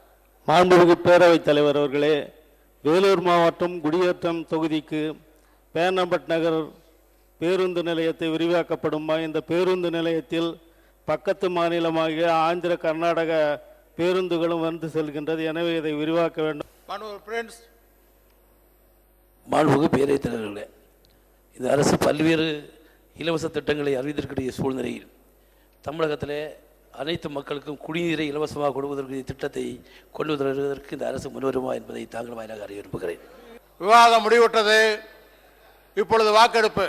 மாண்புமிகு பேரவைத் தலைவர் அவர்களே, வேலூர் மாவட்டம் குடியேற்றம் தொகுதிக்கு பேனம்பட் நகர் பேருந்து நிலையத்தை விரிவாக்கப்படுமா? இந்த பேருந்து நிலையத்தில் பக்கத்து மாநிலமாகிய ஆந்திர கர்நாடக பேருந்துகளும் வந்து செல்கின்றது. எனவே இதை விரிவாக்க வேண்டும். மாண்புமிகு பேரவைத் தலைவர்களே, இந்த அரசு பல்வேறு இலவச திட்டங்களை அறிவித்திருக்கிற சூழ்நிலையில் தமிழகத்திலே அனைத்து மக்களுக்கும் குடிநீரை இலவசமாக கொடுப்பதற்கு திட்டத்தை கொண்டு வருவதற்கு இந்த அரசு முன்வருமா என்பதை தாங்கள் வாயிலாக அறிய விரும்புகிறேன். விவாதம் முடிவுற்றது. இப்பொழுது வாக்கெடுப்பு.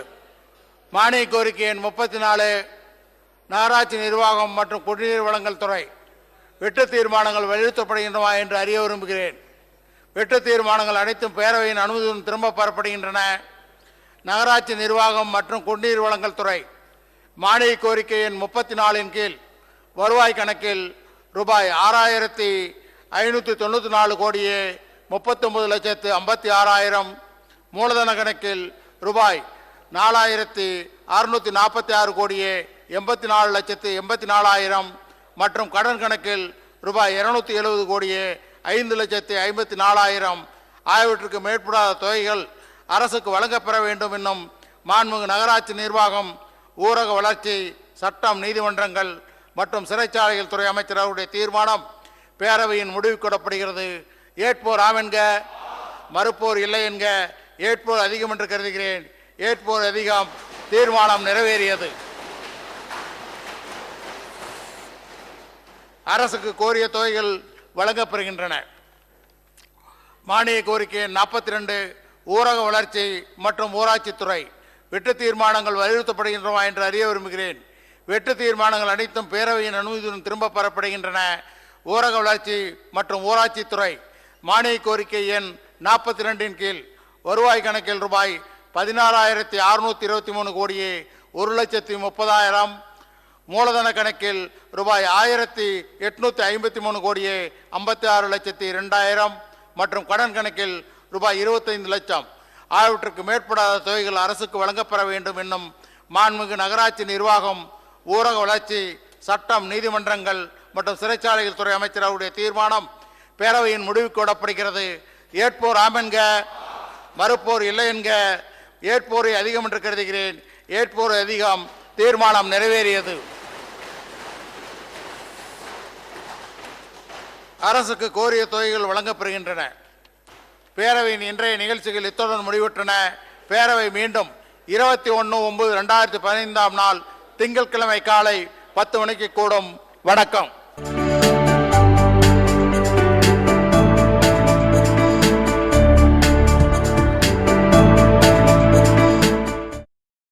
மானிய கோரிக்கை எண் 34 நகராட்சி நிர்வாகம் மற்றும் குடிநீர் வழங்கல் துறை வெட்டு தீர்மானங்கள் வலியுறுத்தப்படுகின்றன என்று அறிய விரும்புகிறேன். வெட்டு தீர்மானங்கள் அனைத்தும் பேரவையின் அனுமதியுடன் திரும்ப பெறப்படுகின்றன. நகராட்சி நிர்வாகம் மற்றும் குடிநீர் வழங்கல் துறை மானிய கோரிக்கை எண் 34 கீழ் வருவாய் கணக்கில் ரூபாய் 6,594 கோடியே 39,56,000, மூலதன கணக்கில் ரூபாய் 4,646 கோடியே 84,84,000 மற்றும் கடன் கணக்கில் ரூபாய் 270 கோடியே 5,54,000 ஆகியவற்றுக்கு மேற்படாத தொகைகள் அரசுக்கு வழங்கப்பெற வேண்டும் என்னும் மாண்புமிகு நகராட்சி நிர்வாகம், ஊரக வளர்ச்சி, சட்டம், நீதிமன்றங்கள் மற்றும் சிறைச்சாலைகள் துறை அமைச்சர் அவருடைய தீர்மானம் பேரவையின் முடிவுக்கு விடப்படுகிறது. ஏற்போர் ஆம் என்க, மறுப்போர் இல்லை என்க. ஏற்போர் அதிகம் என்று கருதுகிறேன். ஏற்போர் அதிகம். தீர்மானம் நிறைவேறியது. அரசுக்கு கோரிய தொகைகள் வழங்கப்பெறுகின்றன. மானிய கோரிக்கை 42 ஊரக வளர்ச்சி மற்றும் ஊராட்சித்துறை வெட்டு தீர்மானங்கள் வலியுறுத்தப்படுகின்றன என்று அறிய விரும்புகிறேன். வெட்டு தீர்மானங்கள் அனைத்தும் பேரவையின் அனுமதியுடன் திரும்ப பெறப்படுகின்றன. ஊரக வளர்ச்சி மற்றும் ஊராட்சித்துறை மானிய கோரிக்கை எண் 42 கீழ் வருவாய் கணக்கில் ரூபாய் 16,623 கோடியே 1,30,000, மூலதன கணக்கில் ரூபாய் 1,853 கோடியே 56,02,000 மற்றும் கடன் கணக்கில் ரூபாய் 25 லட்சம் ஆகியவற்றுக்கு மேற்படாத தொகைகள் அரசுக்கு வழங்கப்பெற வேண்டும் என்னும் மாண்புமிகு நகராட்சி நிர்வாகம், ஊரக வளர்ச்சி, சட்டம், நீதிமன்றங்கள் மற்றும் சிறைச்சாலைகள் துறை அமைச்சர் அவருடைய தீர்மானம் பேரவையின் முடிவுக்கு விடப்படுகிறது. ஏற்போர் ஆம் என்க, மறுப்போர் இல்லை என்க. ஏற்போரை அதிகம் என்று கருதுகிறேன். ஏற்போர் அதிகம். தீர்மானம் நிறைவேறியது. அரசுக்கு கோரிய தொகைகள் வழங்கப்பெறுகின்றன. பேரவையின் இன்றைய நிகழ்ச்சிகள் இத்துடன் முடிவுற்றன. பேரவை மீண்டும் 21/9/2015 திங்கட்கிழமை காலை 10 மணிக்கு கூடும். வணக்கம்.